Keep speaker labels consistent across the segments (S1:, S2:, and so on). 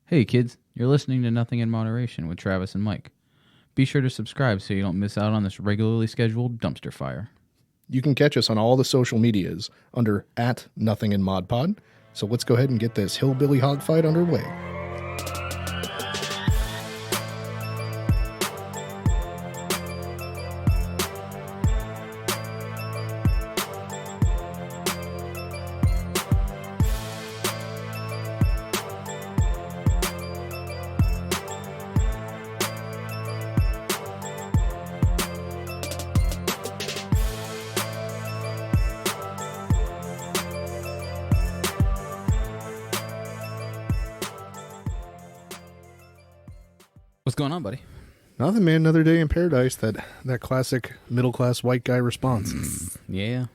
S1: Hey kids, you're listening to Nothing in Moderation with Travis and Mike. Be sure to subscribe so you don't miss out on this regularly scheduled dumpster fire.
S2: You can catch us on all the social medias under @NothingInModPod. So let's go ahead and get this hillbilly hog fight underway.
S1: What's going on, buddy?
S2: Nothing, man. Another day in paradise. That classic middle class white guy response.
S1: Yeah,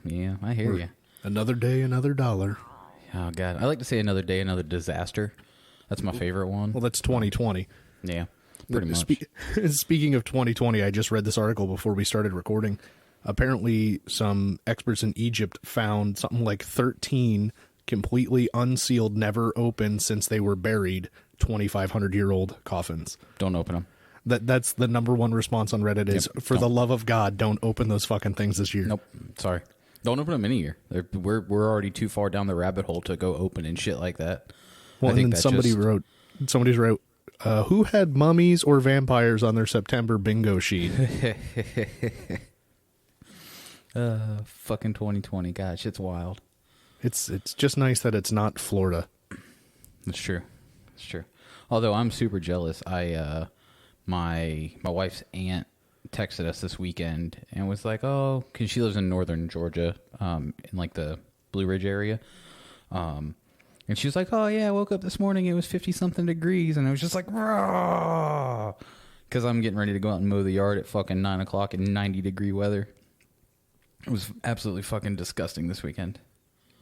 S1: I hear you.
S2: Another day, another dollar.
S1: Oh, God. I like to say another day, another disaster. That's my favorite one.
S2: Well, that's 2020.
S1: Yeah, pretty much.
S2: Speaking of 2020, I just read this article before we started recording. Apparently, some experts in Egypt found something like 13 completely unsealed, never opened since they were buried 2,500-year-old coffins.
S1: Don't open them.
S2: That's the number one response on Reddit is, for the love of God, don't open those fucking things this year.
S1: Nope. Sorry. Don't open them any year. We're already too far down the rabbit hole to go open and shit like that.
S2: Well, and then somebody wrote, who had mummies or vampires on their September bingo sheet?
S1: Fucking 2020. Gosh, it's wild.
S2: It's just nice that it's not Florida.
S1: It's true. It's true. Although I'm super jealous. My wife's aunt texted us this weekend and was like, oh, because she lives in northern Georgia, in like the Blue Ridge area. And she was like, oh, yeah, I woke up this morning. It was 50-something degrees. And I was just like, raw. Because I'm getting ready to go out and mow the yard at fucking 9 o'clock in 90-degree weather. It was absolutely fucking disgusting this weekend.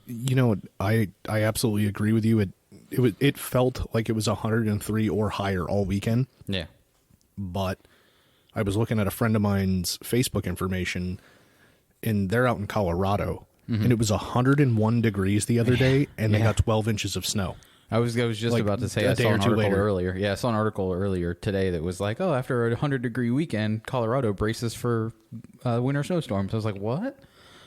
S2: You know, I absolutely agree with you. It felt like it was 103 or higher all weekend.
S1: Yeah.
S2: But I was looking at a friend of mine's Facebook information, and they're out in Colorado, and it was 101 degrees the other day, and they got 12 inches of snow.
S1: I was just like about to say, I saw an article earlier. Yeah, I saw an article earlier today that was like, oh, after a 100-degree weekend, Colorado braces for winter snowstorms. I was like, what?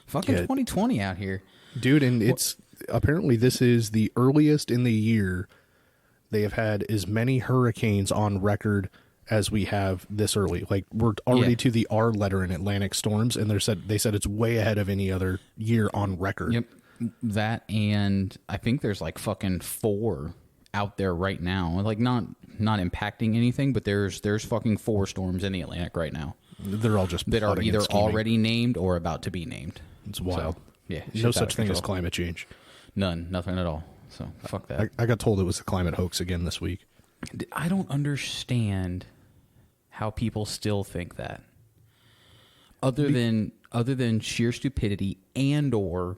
S1: Fucking 2020 out here.
S2: Dude, and it's apparently this is the earliest in the year they have had as many hurricanes on record as we have this early. Like, we're already to the R letter in Atlantic storms, and they said it's way ahead of any other year on record.
S1: Yep. That, and I think there's like fucking 4 out there right now. Like, not impacting anything, but there's fucking 4 storms in the Atlantic right now.
S2: They're all just
S1: that are either already named or about to be named.
S2: It's wild.
S1: So, yeah.
S2: No such thing as climate change.
S1: Nothing at all. So, fuck that.
S2: I got told it was a climate hoax again this week.
S1: I don't understand how people still think that. Other than sheer stupidity and or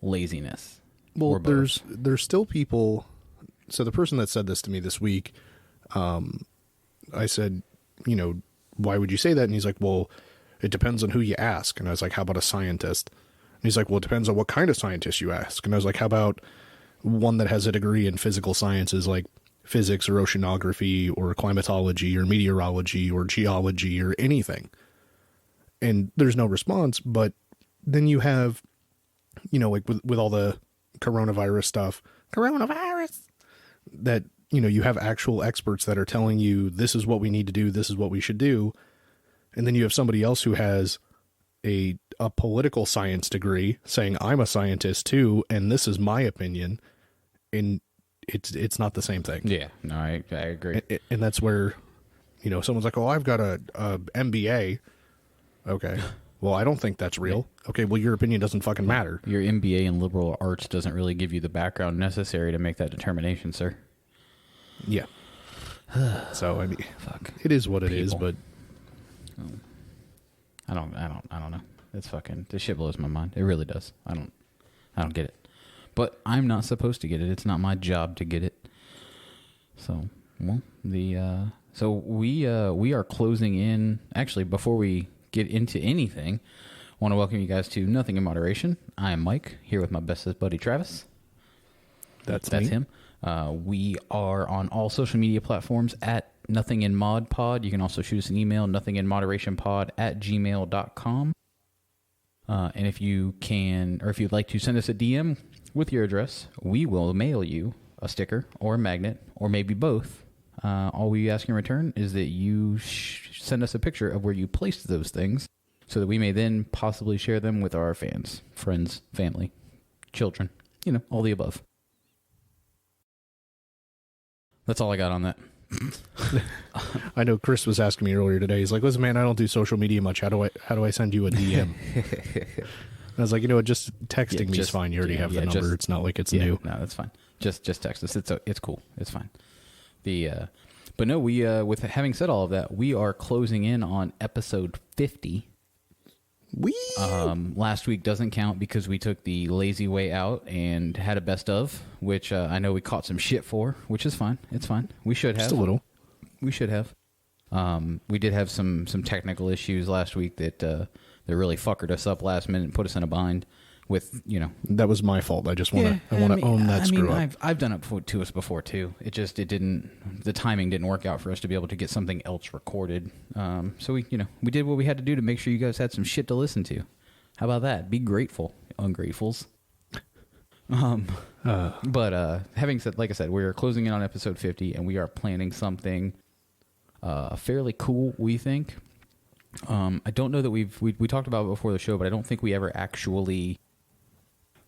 S1: laziness.
S2: Well, there's still people. So the person that said this to me this week, I said, why would you say that? And he's like, well, it depends on who you ask. And I was like, how about a scientist? And he's like, well, it depends on what kind of scientist you ask. And I was like, how about one that has a degree in physical sciences like physics or oceanography or climatology or meteorology or geology or anything? And there's no response. But then you have, like with all the coronavirus stuff, that, you have actual experts that are telling you this is what we need to do, this is what we should do. And then you have somebody else who has a political science degree saying, I'm a scientist too, and this is my opinion. And it's not the same thing.
S1: Yeah, no, I agree.
S2: And that's where, someone's like, oh, I've got a MBA. Okay. Well, I don't think that's real. Okay, well, your opinion doesn't fucking matter.
S1: Your MBA in liberal arts doesn't really give you the background necessary to make that determination, sir.
S2: Yeah. So, I mean, fuck. It is what it is, but
S1: I don't know. It's fucking, this shit blows my mind. It really does. I don't get it. But I'm not supposed to get it. It's not my job to get it. So, well, so we are closing in. Actually, before we get into anything, I want to welcome you guys to Nothing in Moderation. I am Mike, here with my bestest buddy Travis.
S2: That's
S1: him. We are on all social media platforms at Nothing in Mod Pod. You can also shoot us an email, nothinginmoderationpod@gmail.com. And if you can, or if you'd like to send us a DM with your address, we will mail you a sticker or a magnet, or maybe both. All we ask in return is that you send us a picture of where you placed those things so that we may then possibly share them with our fans, friends, family, children, all the above. That's all I got on that.
S2: I know Chris was asking me earlier today. He's like, "Listen, man, I don't do social media much. How do I send you a DM?" I was like, just texting me is fine. You already have the number. It's not like it's new.
S1: No, that's fine. Just text us. It's cool. It's fine. But no, we with having said all of that, we are closing in on episode 50. Last week doesn't count because we took the lazy way out and had a best of, which I know we caught some shit for, which is fine. It's fine. We should have.
S2: Just a little.
S1: We should have. We did have some technical issues last week that really fuckered us up last minute and put us in a bind with,
S2: That was my fault. I just want to own that screw up.
S1: I've done it to us before too. The timing didn't work out for us to be able to get something else recorded. So we did what we had to do to make sure you guys had some shit to listen to. How about that? Be grateful, ungratefuls. But having said, like I said, we are closing in on episode 50, and we are planning something fairly cool, we think. I don't know that we talked about it before the show, but I don't think we ever actually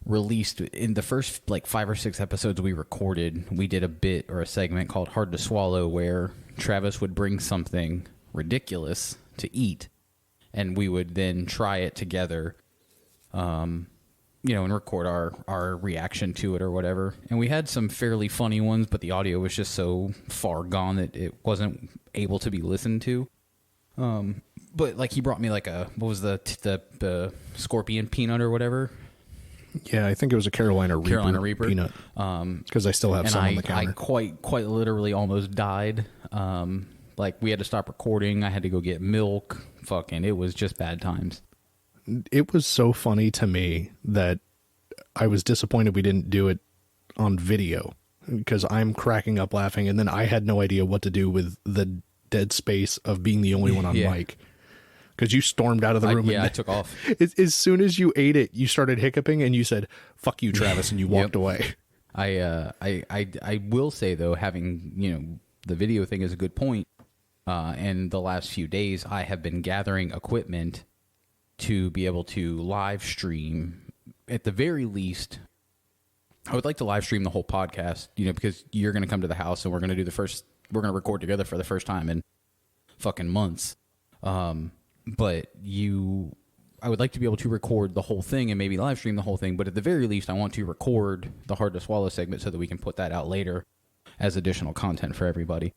S1: released in the first 5 or 6 episodes we recorded. We did a bit or a segment called Hard to Swallow, where Travis would bring something ridiculous to eat, and we would then try it together, and record our reaction to it or whatever. And we had some fairly funny ones, but the audio was just so far gone that it wasn't able to be listened to. But he brought me what was the scorpion peanut or whatever?
S2: Yeah, I think it was a Carolina Reaper peanut. Because I still have some on the counter.
S1: I quite literally almost died. We had to stop recording. I had to go get milk. Fucking, it was just bad times.
S2: It was so funny to me that I was disappointed we didn't do it on video, because I'm cracking up laughing, and then I had no idea what to do with the dead space of being the only one on mic. Because you stormed out of the room.
S1: I took off.
S2: As soon as you ate it, you started hiccuping, and you said, "Fuck you, Travis," and you walked away.
S1: I will say, though, having, the video thing is a good point. And the last few days, I have been gathering equipment to be able to live stream. At the very least, I would like to live stream the whole podcast, because you're going to come to the house and we're going to record together for the first time in fucking months. But I would like to be able to record the whole thing and maybe live stream the whole thing. But at the very least, I want to record the Hard to Swallow segment so that we can put that out later as additional content for everybody.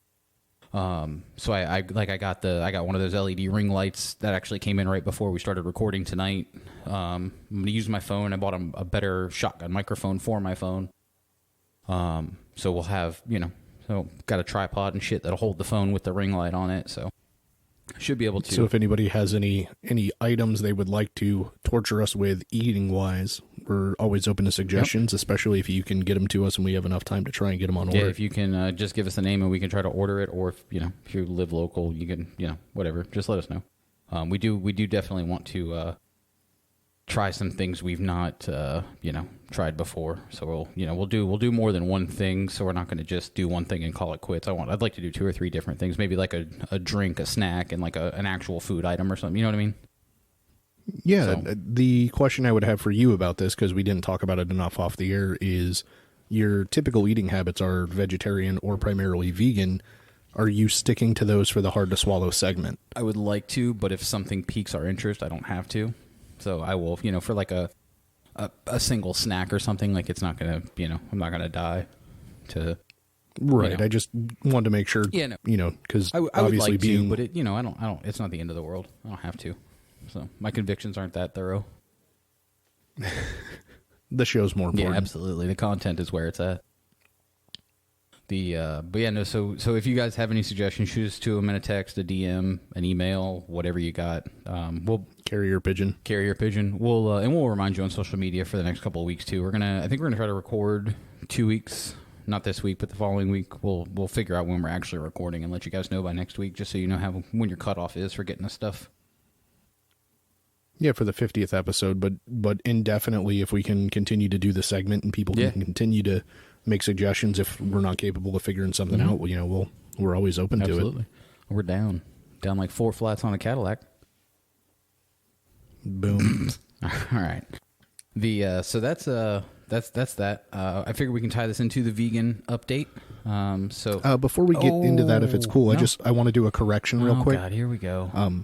S1: So I got one of those LED ring lights that actually came in right before we started recording tonight. I'm going to use my phone. I bought a better shotgun microphone for my phone. So we'll have, got a tripod and shit that'll hold the phone with the ring light on it. So should be able to.
S2: So if anybody has any items they would like to torture us with eating wise, we're always open to suggestions, especially if you can get them to us and we have enough time to try and get them on order.
S1: Yeah, if you can just give us the name and we can try to order it, or if you live local, you can, whatever, just let us know. We do definitely want to try some things we've not tried before. So we'll do more than one thing. So we're not going to just do one thing and call it quits. I'd like to do 2 or 3 different things, maybe like a drink, a snack, and an actual food item or something. You know what I mean?
S2: Yeah. So, the question I would have for you about this, because we didn't talk about it enough off the air, is your typical eating habits are vegetarian or primarily vegan. Are you sticking to those for the Hard to Swallow segment?
S1: I would like to, but if something piques our interest, I don't have to. So I will, for a single snack or something, it's not going to, I'm not going to die to.
S2: Right. I just wanted to make sure, because
S1: I
S2: obviously
S1: would like
S2: being,
S1: to, but it, I don't, it's not the end of the world. I don't have to. So my convictions aren't that thorough.
S2: The show's more important.
S1: Yeah, absolutely. The content is where it's at. But yeah, no. So if you guys have any suggestions, shoot us to them in a text, a DM, an email, whatever you got. We'll
S2: carrier pigeon.
S1: We'll remind you on social media for the next couple of weeks too. I think we're gonna try to record 2 weeks not this week, but the following week, we'll figure out when we're actually recording and let you guys know by next week, just so you know when your cutoff is for getting this stuff.
S2: Yeah, for the 50th episode, but indefinitely if we can continue to do the segment and people can continue to make suggestions if we're not capable of figuring something out, you know, we're always open to it.
S1: We're down like 4 flats on a Cadillac.
S2: Boom.
S1: All right. So that's that. I figure we can tie this into the vegan update.
S2: Before we get into that, if it's cool,
S1: no.
S2: I want to do a correction real quick.
S1: Oh God, here we go.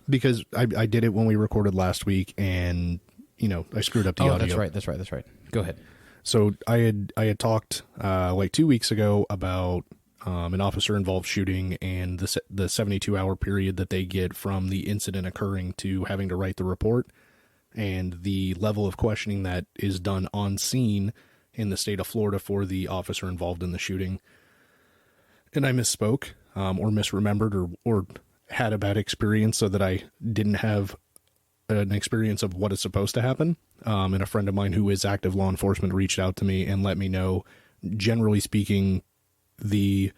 S2: Because I did it when we recorded last week, and you know I screwed up the audio.
S1: That's right. Go ahead.
S2: So I had talked like 2 weeks ago about an officer involved shooting and the 72-hour period that they get from the incident occurring to having to write the report, and the level of questioning that is done on scene in the state of Florida for the officer involved in the shooting. And I misspoke or misremembered or had a bad experience so that I didn't have an experience of what is supposed to happen. And a friend of mine who is active law enforcement reached out to me and let me know, generally speaking, the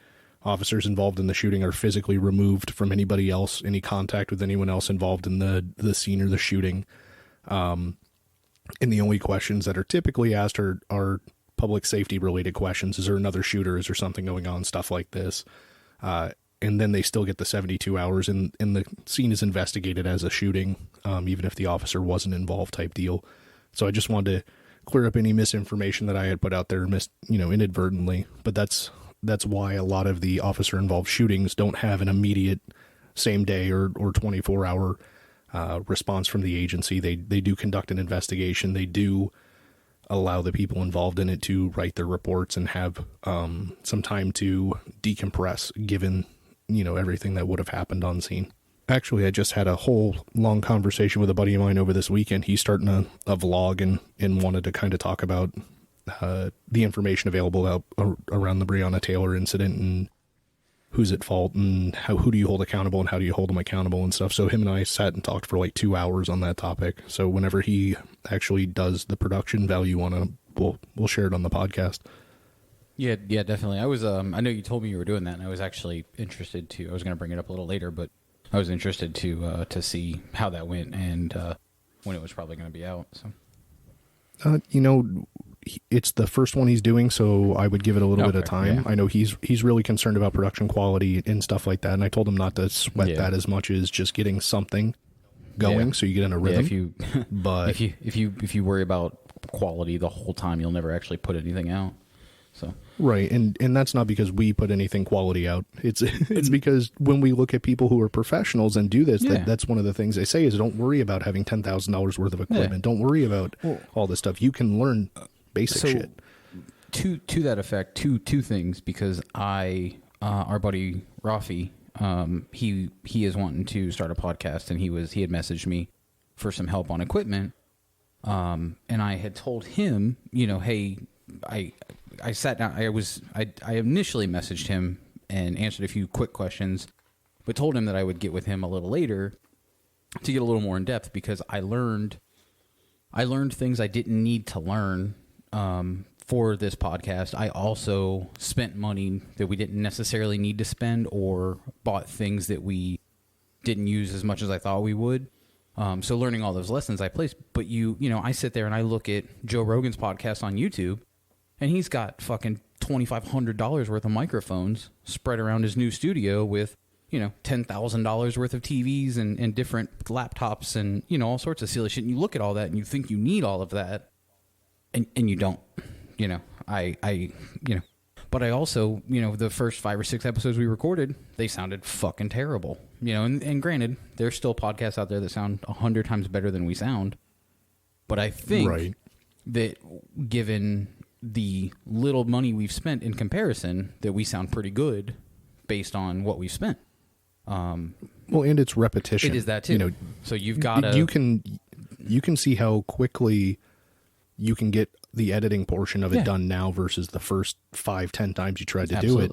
S2: officers involved in the shooting are physically removed from anybody else, any contact with anyone else involved in the scene or the shooting. And the only questions that are typically asked are public safety related questions. Is there another shooter? Is there something going on? Stuff like this. And then they still get the 72 hours and the scene is investigated as a shooting, even if the officer wasn't involved type deal. So I just wanted to clear up any misinformation that I had put out there, inadvertently. But that's why a lot of the officer involved shootings don't have an immediate same day or 24 hour response from the agency. They do conduct an investigation. They do allow the people involved in it to write their reports and have some time to decompress, given everything that would have happened on scene. Actually, I just had a whole long conversation with a buddy of mine over this weekend. He's starting a vlog and wanted to kind of talk about the information available around the Breonna Taylor incident and who's at fault and who do you hold accountable and how do you hold them accountable and stuff. So him and I sat and talked for like 2 hours on that topic. So whenever he actually does the production value on it, we'll share it on the podcast.
S1: Yeah, definitely. I was, I know you told me you were doing that, and I was actually interested I was going to bring it up a little later, but I was interested to see how that went and when it was probably going to be out. So,
S2: it's the first one he's doing, so I would give it a little bit of time. Yeah. I know he's really concerned about production quality and stuff like that, and I told him not to sweat that as much as just getting something going so you get in a rhythm.
S1: But if you worry about quality the whole time, you'll never actually put anything out. So
S2: right, and that's not because we put anything quality out. It's because when we look at people who are professionals and do this, that's one of the things they say is don't worry about having $10,000 worth of equipment. Yeah. Don't worry about all this stuff. You can learn basic shit.
S1: To that effect, two things, because our buddy Rafi, he is wanting to start a podcast, and he had messaged me for some help on equipment, and I had told him, hey, I sat down. I initially messaged him and answered a few quick questions, but told him that I would get with him a little later to get a little more in depth, because I learned things I didn't need to learn for this podcast. I also spent money that we didn't necessarily need to spend, or bought things that we didn't use as much as I thought we would. So learning all those lessons I placed. But I sit there and I look at Joe Rogan's podcast on YouTube, and he's got fucking $2,500 worth of microphones spread around his new studio with, $10,000 worth of TVs and different laptops and, all sorts of silly shit. And you look at all that and you think you need all of that, and you don't. But I also, the first 5 or 6 episodes we recorded, they sounded fucking terrible. And granted, there's still podcasts out there that sound 100 times better than we sound. But I think that given the little money we've spent in comparison, that we sound pretty good based on what we've spent.
S2: Well, and it's repetition.
S1: It is that too. So you've got to...
S2: You can see how quickly you can get the editing portion of it done now versus the first 5-10 times you tried to do it.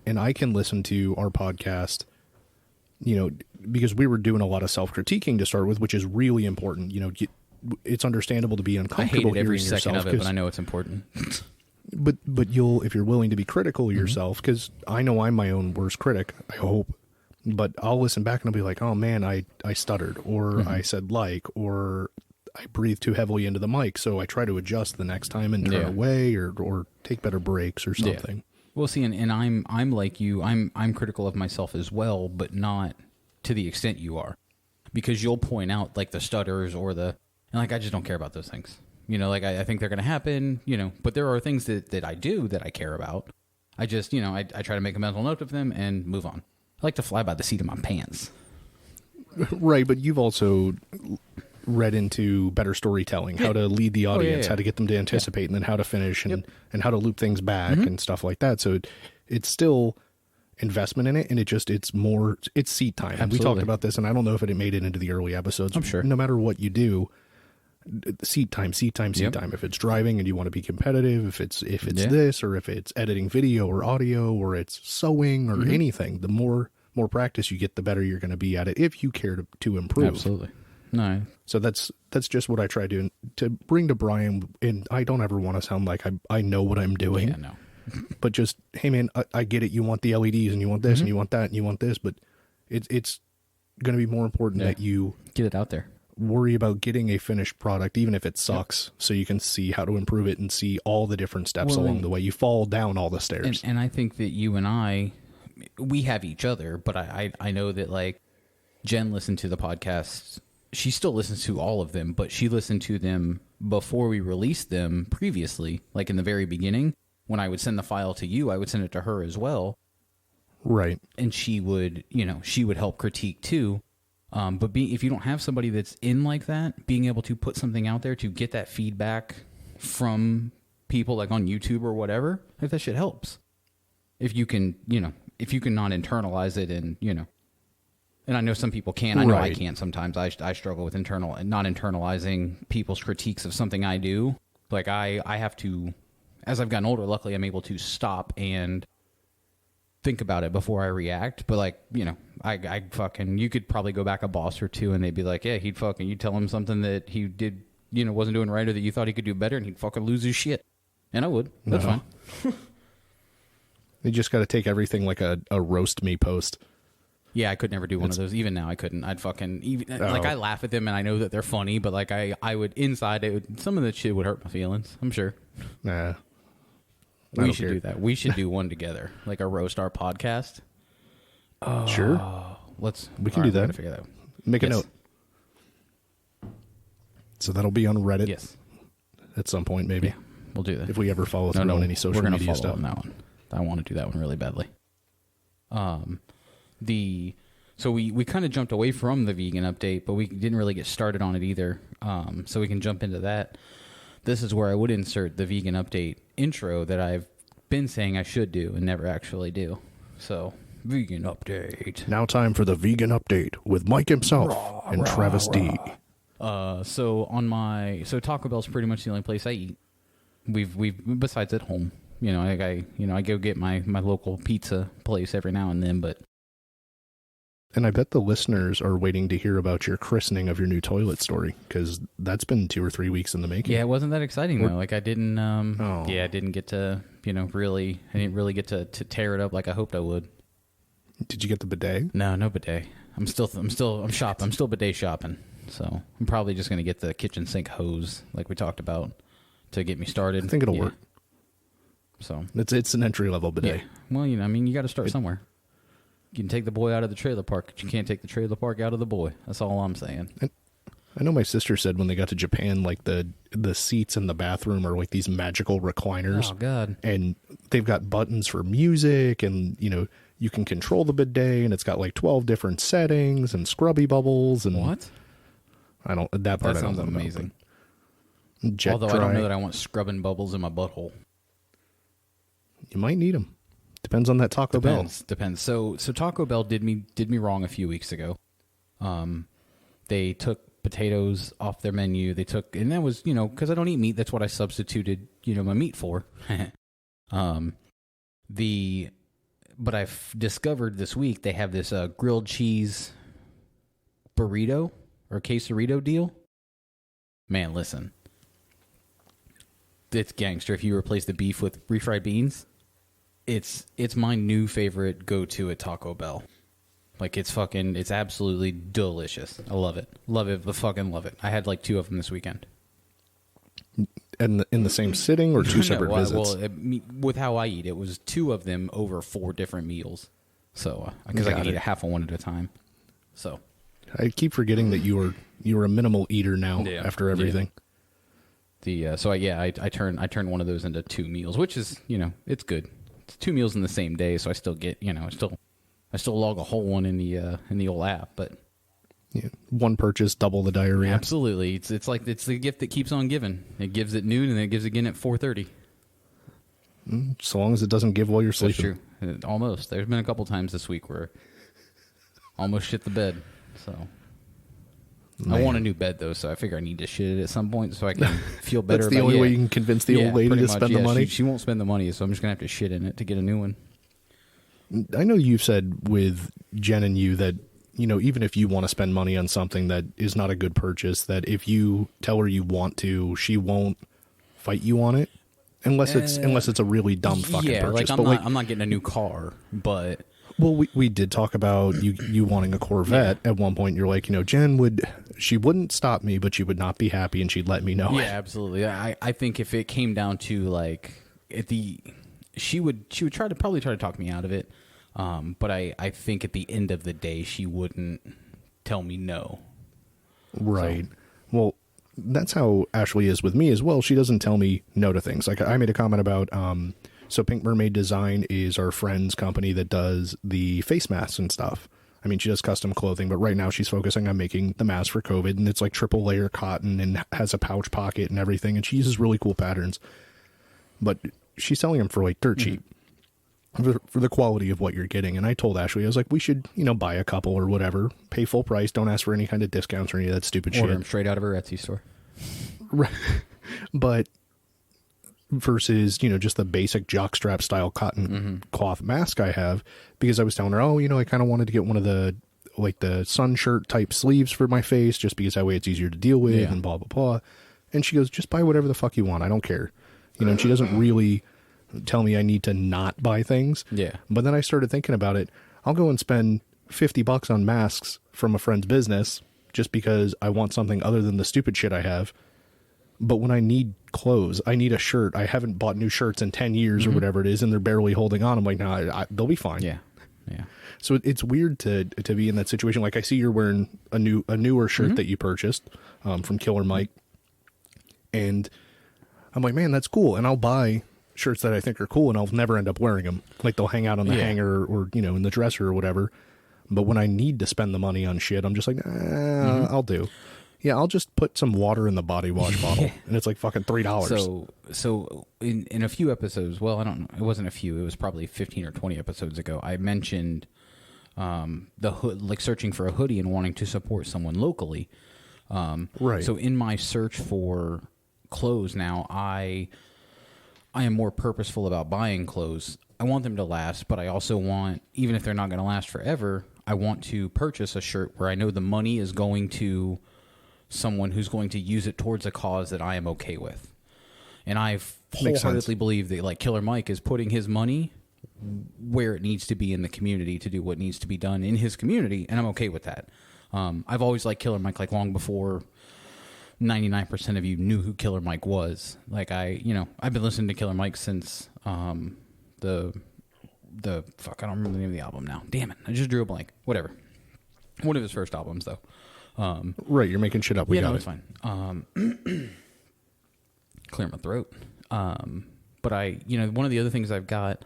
S2: And I can listen to our podcast, because we were doing a lot of self-critiquing to start with, which is really important. It's understandable to be uncomfortable.
S1: I hated every second of it, but I know it's important.
S2: But if you're willing to be critical of yourself, because I know I'm my own worst critic, I hope, but I'll listen back and I'll be like, oh man, I stuttered, or I said or I breathed too heavily into the mic, so I try to adjust the next time and turn away or take better breaks or something.
S1: Yeah. Well, see, and I'm like you. I'm critical of myself as well, but not to the extent you are, because you'll point out like the stutters or and like I just don't care about those things. You know, like I think they're going to happen. You know, but there are things that I do that I care about. I just I try to make a mental note of them and move on. I like to fly by the seat of my pants.
S2: Right, but you've also read into better storytelling, how to lead the audience, how to get them to anticipate, and then how to finish, and how to loop things back and stuff like that. So it's still investment in it, and it's seat time. And we talked about this, and I don't know if it made it into the early episodes.
S1: I'm sure.
S2: No matter what you do, seat time. If it's driving and you want to be competitive, if it's this, or if it's editing video or audio, or it's sewing or anything, the more practice you get, the better you're going to be at it if you care to improve.
S1: Absolutely. No.
S2: So that's just what I try to bring to Brian, and I don't ever want to sound like I know what I'm doing.
S1: Yeah, no.
S2: But just, hey man, I get it. You want the LEDs and you want this and you want that and you want this, but it's going to be more important that you
S1: get it out there.
S2: Worry about getting a finished product, even if it sucks, so you can see how to improve it and see all the different steps along the way. You fall down all the stairs.
S1: And I think that you and we have each other, but I know that like Jen listened to the podcasts. She still listens to all of them, but she listened to them before we released them previously, like in the very beginning. When I would send the file to you, I would send it to her as well.
S2: Right.
S1: And she would help critique too. But if you don't have somebody that's in like that, being able to put something out there to get that feedback from people like on YouTube or whatever, if that shit helps. If you can not internalize it and I know some people can. I know I can't sometimes. I struggle with not internalizing people's critiques of something I do. Like I have to, as I've gotten older, luckily I'm able to stop and think about it before I react. But like, I fucking, you could probably go back a boss or two and they'd be like, yeah, you tell him something that he did, wasn't doing right, or that you thought he could do better, and he'd fucking lose his shit. And I would. That's fine.
S2: You just got to take everything like a roast me post.
S1: Yeah, I could never do one of those. Even now, I couldn't. I'd fucking like I laugh at them and I know that they're funny, but like I would inside some of that shit would hurt my feelings. I'm sure.
S2: Nah.
S1: We should do that. We should do one together, like a roast our podcast.
S2: Sure. We can do that.
S1: Figure that out.
S2: Make a note. So that'll be on Reddit.
S1: Yes. At
S2: some point, maybe.
S1: Yeah, we'll do that.
S2: If we ever follow through on any social media stuff.
S1: On that one. I want to do that one really badly. So we kind of jumped away from the vegan update, but we didn't really get started on it either. So we can jump into that. This is where I would insert the vegan update intro that I've been saying I should do and never actually do. So, vegan update.
S2: Now time for the vegan update with Mike himself and Travis D.
S1: So Taco Bell's pretty much the only place I eat. We've besides at home. I go get my local pizza place every now and then, but.
S2: And I bet the listeners are waiting to hear about your christening of your new toilet story, because that's been 2 or 3 weeks in the making.
S1: Yeah, it wasn't that exciting though. Like I didn't. I didn't get to. I didn't really get to tear it up like I hoped I would.
S2: Did you get the bidet?
S1: No bidet. I'm still shopping. I'm still bidet shopping. So I'm probably just gonna get the kitchen sink hose like we talked about to get me started.
S2: I think it'll work.
S1: So
S2: it's an entry level bidet.
S1: Yeah. Well, you got to start somewhere. You can take the boy out of the trailer park, but you can't take the trailer park out of the boy. That's all I'm saying.
S2: I know my sister said when they got to Japan, like the seats in the bathroom are like these magical recliners.
S1: Oh, God.
S2: And they've got buttons for music, and, you can control the bidet, and it's got like 12 different settings and scrubby bubbles. And
S1: what?
S2: That
S1: sounds amazing. Although I don't know that I want scrubbing bubbles in my butthole.
S2: You might need them. Depends on that Taco Bell.
S1: Depends. So Taco Bell did me wrong a few weeks ago. They took potatoes off their menu. And that was, because I don't eat meat. That's what I substituted, my meat for. But I've discovered this week they have this grilled cheese burrito or quesarito deal. Man, listen. it's gangster. If you replace the beef with refried beans, it's my new favorite go-to at Taco Bell. Like, it's absolutely delicious. I love it. Love it. I fucking love it. I had like 2 of them this weekend.
S2: And in the same sitting or 2 separate visits?
S1: Well, with how I eat, it was 2 of them over 4 different meals. So, because I can eat a half of one at a time. So,
S2: I keep forgetting that you were a minimal eater now after everything.
S1: Yeah. I turned one of those into 2 meals, which is, it's good. It's 2 meals in the same day, so I still get, I still log a whole one in the old app, but
S2: yeah, one purchase, double the diarrhea.
S1: Absolutely. It's like it's the gift that keeps on giving. It gives at noon and then it gives again at 4:30.
S2: So long as it doesn't give while you're sleeping.
S1: That's true. Almost. There's been a couple times this week where almost shit the bed. So man. I want a new bed though, so I figure I need to shit it at some point so I can feel better.
S2: That's the only way you can convince the old lady to spend the money.
S1: She won't spend the money, so I'm just gonna have to shit in it to get a new one.
S2: I know you've said with Jen and you that, even if you want to spend money on something that is not a good purchase, that if you tell her you want to, she won't fight you on it unless it's a really dumb fucking purchase.
S1: I'm not getting a new car, but
S2: well, we did talk about you wanting a Corvette at one point. You're like, Jen wouldn't stop me, but she would not be happy and she'd let me know.
S1: Yeah, absolutely. I think if it came down to like she would probably try to talk me out of it. But I think at the end of the day, she wouldn't tell me no.
S2: Right. So. Well, that's how Ashley is with me as well. She doesn't tell me no to things. Like I made a comment about, so Pink Mermaid Design is our friend's company that does the face masks and stuff. I mean, she does custom clothing, but right now she's focusing on making the mask for COVID, and it's like triple layer cotton and has a pouch pocket and everything. And she uses really cool patterns, but she's selling them for like dirt cheap. For the quality of what you're getting. And I told Ashley, I was like, we should, buy a couple or whatever, pay full price, don't ask for any kind of discounts or any of that stupid
S1: Order
S2: shit.
S1: them straight out of her Etsy store.
S2: Right. But versus, just the basic jockstrap style cotton cloth mask I have, because I was telling her, I kind of wanted to get one of the sun shirt type sleeves for my face, just because that way it's easier to deal with and blah, blah, blah. And she goes, just buy whatever the fuck you want. I don't care. And she doesn't really tell me I need to not buy things.
S1: Yeah.
S2: But then I started thinking about it. I'll go and spend $50 on masks from a friend's business just because I want something other than the stupid shit I have. But when I need clothes, I need a shirt. I haven't bought new shirts in 10 years or whatever it is, and they're barely holding on. I'm like, no, they'll be fine.
S1: Yeah. Yeah.
S2: So it's weird to be in that situation. Like I see you're wearing a newer shirt that you purchased from Killer Mike. And I'm like, man, that's cool. And I'll buy shirts that I think are cool, and I'll never end up wearing them. Like they'll hang out on the hanger or in the dresser or whatever. But when I need to spend the money on shit, I'm just like, I'll do. Yeah, I'll just put some water in the body wash bottle, and it's like fucking $3.
S1: So in a few episodes, well, I don't know, it wasn't a few, it was probably 15 or 20 episodes ago, I mentioned the hood, like searching for a hoodie and wanting to support someone locally.
S2: Right.
S1: So in my search for clothes now, I am more purposeful about buying clothes. I want them to last, but I also want, even if they're not going to last forever, I want to purchase a shirt where I know the money is going to someone who's going to use it towards a cause that I am okay with. And I wholeheartedly believe that like Killer Mike is putting his money where it needs to be in the community to do what needs to be done in his community, and I'm okay with that. I've always liked Killer Mike, like long before 99% of you knew who Killer Mike was. Like I've been listening to Killer Mike since the fuck, I don't remember the name of the album now. Damn it, I just drew a blank. Whatever. One of his first albums though.
S2: Right, you're making shit up. We got
S1: it's fine. Clear my throat. But one of the other things I've got,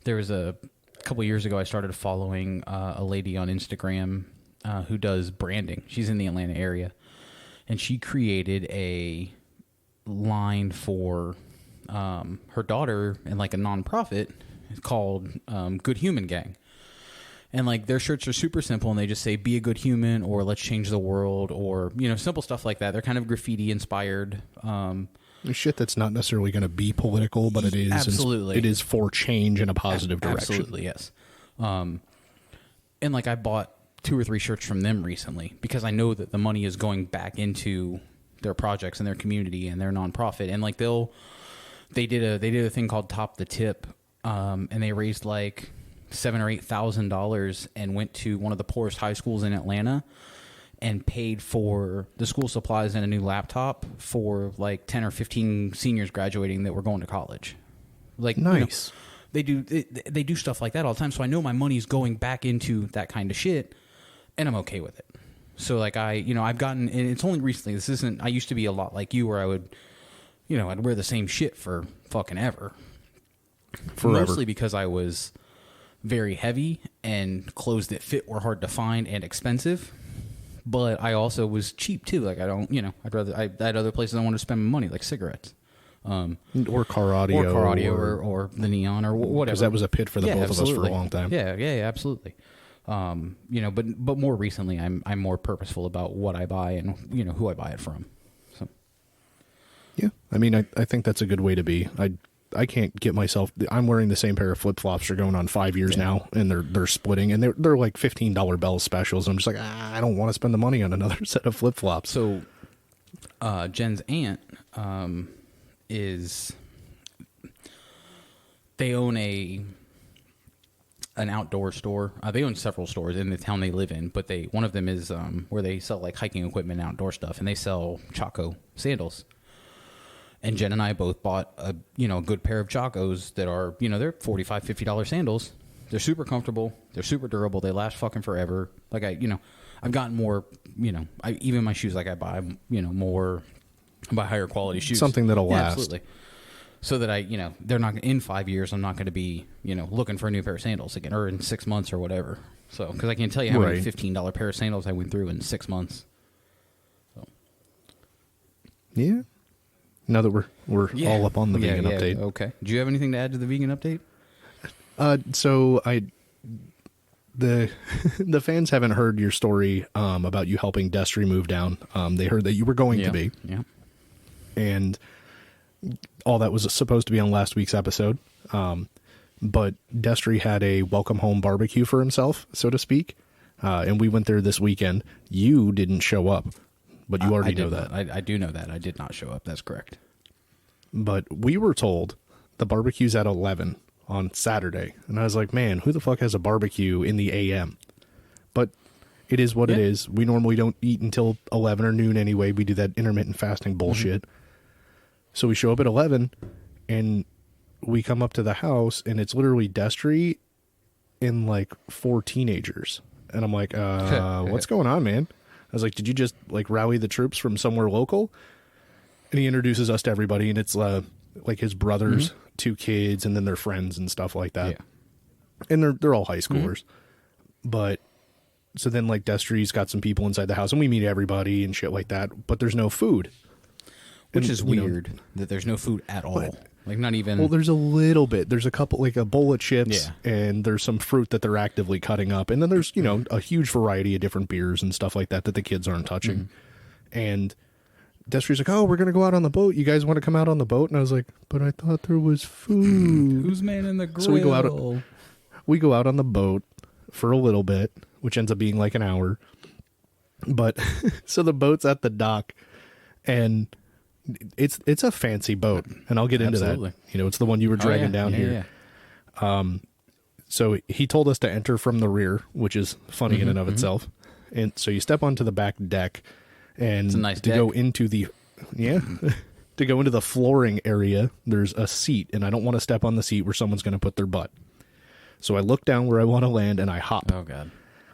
S1: there was a couple years ago I started following a lady on Instagram who does branding. She's in the Atlanta area. And she created a line for her daughter and like a nonprofit called Good Human Gang. And like their shirts are super simple, and they just say "Be a good human" or "Let's change the world" or simple stuff like that. They're kind of graffiti inspired.
S2: Shit that's not necessarily going to be political, but it is
S1: absolutely.
S2: It is for change in a positive direction.
S1: Absolutely, yes. And like I bought 2 or 3 shirts from them recently because I know that the money is going back into their projects and their community and their nonprofit, and like they'll they did a thing called Top the Tip, and they raised like $7,000 or $8,000 and went to one of the poorest high schools in Atlanta and paid for the school supplies and a new laptop for like 10 or 15 seniors graduating that were going to college. Like,
S2: nice.
S1: They do stuff like that all the time. So I know my money's going back into that kind of shit, and I'm okay with it. So like I've gotten, and it's only recently. This isn't. I used to be a lot like you, where I would, I'd wear the same shit for fucking ever.
S2: Forever.
S1: Mostly because I was very heavy and clothes that fit were hard to find and expensive. But I also was cheap too. Like I had other places I wanted to spend my money, like cigarettes.
S2: Or car audio.
S1: Or the neon or whatever.
S2: Because that was a pit for the both
S1: absolutely.
S2: of us for a long time.
S1: Yeah, absolutely. But more recently, I'm more purposeful about what I buy and who I buy it from. So,
S2: yeah, I mean, I think that's a good way to be. I can't get myself. I'm wearing the same pair of flip flops for going on 5 years now, and they're splitting, and they're like $15 Bell specials. I'm just like, I don't want to spend the money on another set of flip flops.
S1: So, Jen's aunt they own an outdoor store. They own several stores in the town they live in, but one of them is where they sell like hiking equipment and outdoor stuff, and they sell Chaco sandals. And Jen and I both bought a good pair of Chacos that are, they're $45, $50 sandals. They're super comfortable. They're super durable. They last fucking forever. Like I've gotten more, even my shoes, like I buy, more, I buy higher quality shoes.
S2: Something that'll last.
S1: Absolutely. So that they're not, in 5 years, I'm not going to be, looking for a new pair of sandals again, or in 6 months or whatever. So, because I can't tell you how many $15 pair of sandals I went through in 6 months. So.
S2: Yeah. Now that we're all up on the vegan update.
S1: Okay. Do you have anything to add to the vegan update?
S2: So the fans haven't heard your story about you helping Destry move down. They heard that you were going to be.
S1: Yeah.
S2: And all that was supposed to be on last week's episode. But Destry had a welcome home barbecue for himself, so to speak. And we went there this weekend. You didn't show up. But you already know that.
S1: I do know that. I did not show up. That's correct.
S2: But we were told the barbecue's at 11 on Saturday. And I was like, man, who the fuck has a barbecue in the AM? But it is what it is. We normally don't eat until 11 or noon anyway. We do that intermittent fasting bullshit. Mm-hmm. So we show up at 11, and we come up to the house, and it's literally Destry and like 4 teenagers. And I'm like, what's going on, man? I was like, did you just like rally the troops from somewhere local? And he introduces us to everybody, and it's like his brothers, 2 kids, and then their friends and stuff like that. Yeah. And they're all high schoolers. But so then like Destry's got some people inside the house, and we meet everybody and shit like that, but there's no food.
S1: Which is weird that there's no food at all. Like not even.
S2: Well, there's a little bit. There's a couple, like a bowl of chips, and there's some fruit that they're actively cutting up. And then there's, a huge variety of different beers and stuff like that the kids aren't touching. And Destry's like, oh, we're going to go out on the boat. You guys want to come out on the boat? And I was like, but I thought there was food.
S1: Who's manning the grill?
S2: So we go out on the boat for a little bit, which ends up being like an hour. But so the boat's at the dock, and it's a fancy boat, and I'll get into that. It's the one you were dragging down here. Yeah. So he told us to enter from the rear, which is funny in and of itself. And so you step onto the back deck, and
S1: it's a nice deck.
S2: Go into the to go into the flooring area, there's a seat, and I don't want to step on the seat where someone's going to put their butt. So I look down where I want to land, and I hop.
S1: Oh God.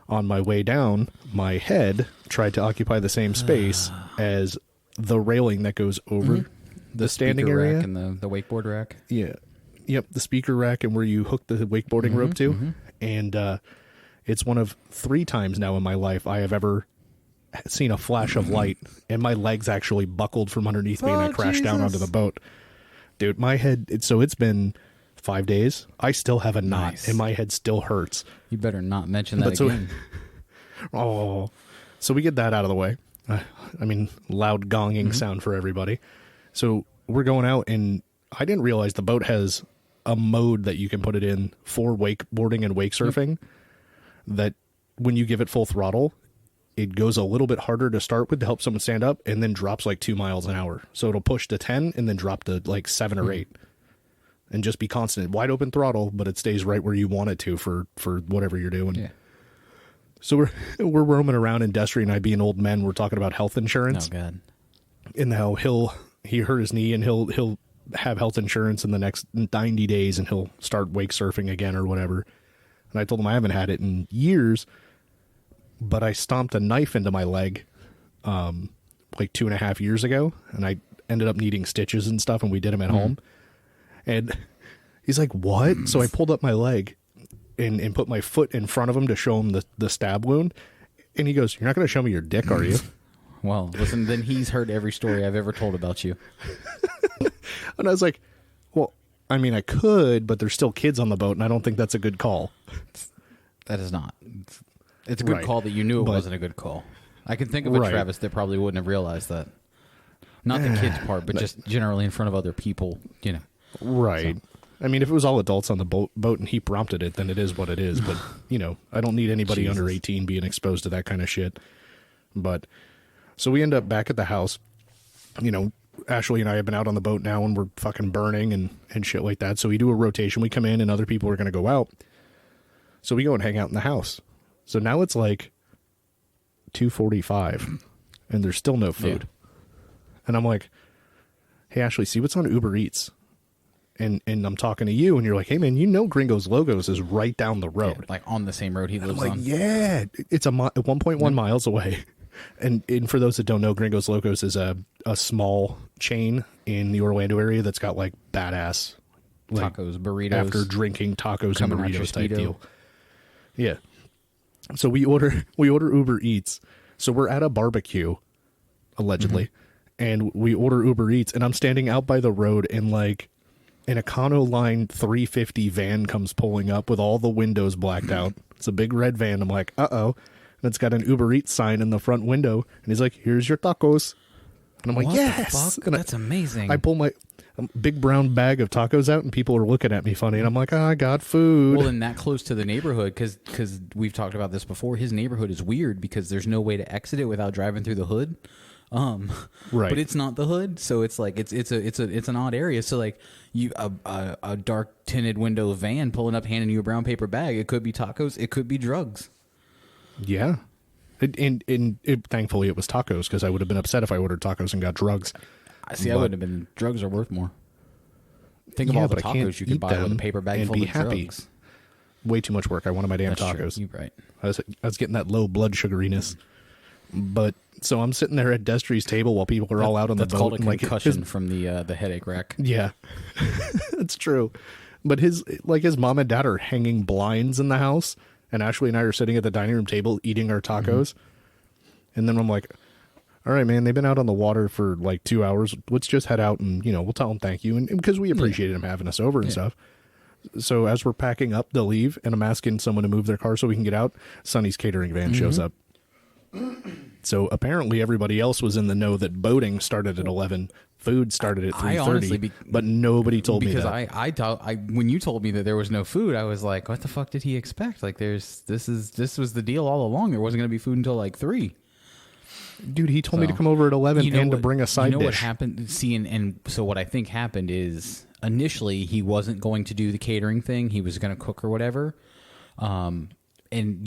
S2: On my way down, my head tried to occupy the same space as the railing that goes over the standing area
S1: rack and the wakeboard rack.
S2: Yeah. Yep. The speaker rack and where you hook the wakeboarding rope to. And it's one of 3 times now in my life I have ever seen a flash of light, and my legs actually buckled from underneath me, and I crashed down onto the boat. Dude, my head, it's been 5 days. I still have a knot, and my head still hurts.
S1: You better not mention that again.
S2: So we get that out of the way. Loud gonging sound for everybody. So we're going out, and I didn't realize the boat has a mode that you can put it in for wakeboarding and wake surfing, that when you give it full throttle, it goes a little bit harder to start with to help someone stand up, and then drops like 2 miles an hour. So it'll push to 10 and then drop to like 7 or 8. and just be constant, wide open throttle, but it stays right where you want it to for whatever you're doing.
S1: Yeah.
S2: So we're roaming around, and Destry and I, being old men, we're talking about health insurance.
S1: Oh God.
S2: And how he hurt his knee, and he'll have health insurance in the next 90 days, and he'll start wake surfing again or whatever. And I told him I haven't had it in years, but I stomped a knife into my leg like 2.5 years ago, and I ended up needing stitches and stuff, and we did them at home. And he's like, what? So I pulled up my leg and put my foot in front of him to show him the stab wound. And he goes, you're not going to show me your dick, are you?
S1: Well, listen, then he's heard every story I've ever told about you.
S2: And I was like, well, I mean, I could, but there's still kids on the boat, and I don't think that's a good call.
S1: That is not. It's a good call that you knew it wasn't a good call. I can think of a Travis that probably wouldn't have realized that. Not the kids part, but just generally in front of other people, you know.
S2: Right. So. I mean, if it was all adults on the boat and he prompted it, then it is what it is. But, you know, I don't need anybody under 18 being exposed to that kind of shit. But, so we end up back at the house. You know, Ashley and I have been out on the boat now, and we're fucking burning and shit like that. So we do a rotation. We come in, and other people are going to go out. So we go and hang out in the house. So now it's like 2:45, and there's still no food. Yeah. And I'm like, hey, Ashley, see what's on Uber Eats. And I'm talking to you, and you're like, hey, man, you know Gringo's Logos is right down the road.
S1: Yeah, like on the same road he lives
S2: on.
S1: On.
S2: Yeah, it's 1.1 miles away. And for those that don't know, Gringo's Logos is a small chain in the Orlando area that's got like badass like,
S1: tacos, burritos.
S2: After drinking tacos and burritos type deal. Yeah. So we order Uber Eats. So we're at a barbecue, allegedly, and we order Uber Eats, and I'm standing out by the road, and like an Econoline 350 van comes pulling up with all the windows blacked out. It's a big red van. I'm like, uh-oh. And it's got an Uber Eats sign in the front window, and he's like, here's your tacos. And I'm like,
S1: what
S2: yes!
S1: The fuck? That's amazing.
S2: I pull my big brown bag of tacos out, and people are looking at me funny, and I'm like, I got food.
S1: Well, and that close to the neighborhood, because we've talked about this before, his neighborhood is weird because there's no way to exit it without driving through the hood. Right. But it's not the hood, so it's like it's an odd area. So like a dark tinted window van pulling up, handing you a brown paper bag. It could be tacos. It could be drugs.
S2: Yeah. Thankfully it was tacos, because I would have been upset if I ordered tacos and got drugs.
S1: I wouldn't have been. Drugs are worth more. Think of all the tacos you could buy with a paper bag full of drugs.
S2: Way too much work. I wanted my damn tacos.
S1: True. You're right.
S2: I was getting that low blood sugariness. But so I'm sitting there at Destry's table while people are all out on the boat.
S1: That's called a concussion from the headache rack.
S2: Yeah, that's true. But his mom and dad are hanging blinds in the house, and Ashley and I are sitting at the dining room table eating our tacos. And then I'm like, all right, man, they've been out on the water for like 2 hours. Let's just head out and, you know, we'll tell them thank you. And because we appreciated them having us over and stuff. So as we're packing up, they'll leave, and I'm asking someone to move their car so we can get out. Sonny's catering van shows up. So apparently everybody else was in the know that boating started at 11, food started at 3:30, but nobody told me that.
S1: Because when you told me that there was no food, I was like, what the fuck did he expect? Like this was the deal all along. There wasn't going to be food until like 3.
S2: Dude, he told me to come over at 11 and to bring a side dish.
S1: You know what happened? See, and so what I think happened is initially he wasn't going to do the catering thing. He was going to cook or whatever. And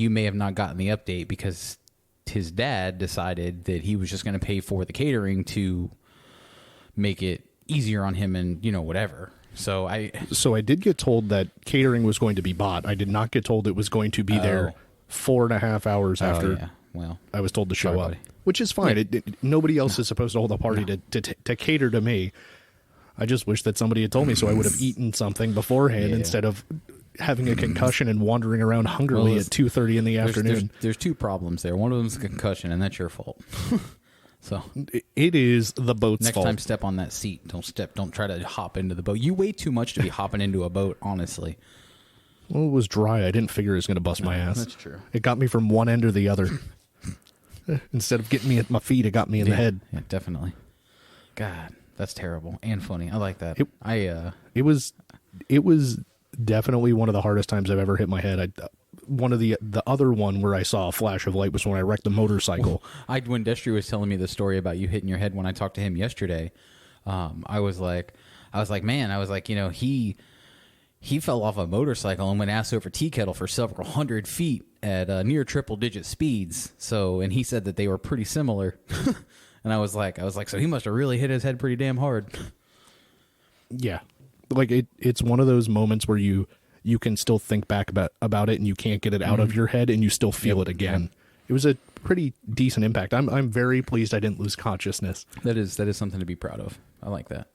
S1: you may have not gotten the update because his dad decided that he was just going to pay for the catering to make it easier on him and, you know, whatever. So I
S2: did get told that catering was going to be bought. I did not get told it was going to be there 4.5 hours after.
S1: Yeah. Well,
S2: I was told to show up, which is fine. Yeah. Nobody else is supposed to hold a party to cater to me. I just wish that somebody had told me so I would have eaten something beforehand instead of having a concussion and wandering around hungrily at 2:30 in the afternoon.
S1: There's 2 problems there. One of them is a concussion, and that's your fault. So
S2: it is the boat's
S1: next
S2: fault.
S1: time, step on that seat. Don't try to hop into the boat. You weigh too much to be hopping into a boat, honestly.
S2: Well, it was dry. I didn't figure it was going to bust my ass.
S1: That's true.
S2: It got me from one end or the other. Instead of getting me at my feet, it got me in the head.
S1: Yeah, definitely. God, that's terrible and funny. I like that.
S2: It was definitely one of the hardest times I've ever hit my head. One of the other one where I saw a flash of light was when I wrecked the motorcycle.
S1: When Destry was telling me the story about you hitting your head when I talked to him yesterday, I was like, man, you know, he fell off a motorcycle and went ass over tea kettle for several hundred feet at near triple digit speeds. So, and he said that they were pretty similar. And I was like, so he must have really hit his head pretty damn hard.
S2: Yeah. Like it's one of those moments where you can still think back about it and you can't get it out of your head and you still feel it again. It was a pretty decent impact. I'm very pleased I didn't lose consciousness.
S1: That is something to be proud of. I like that.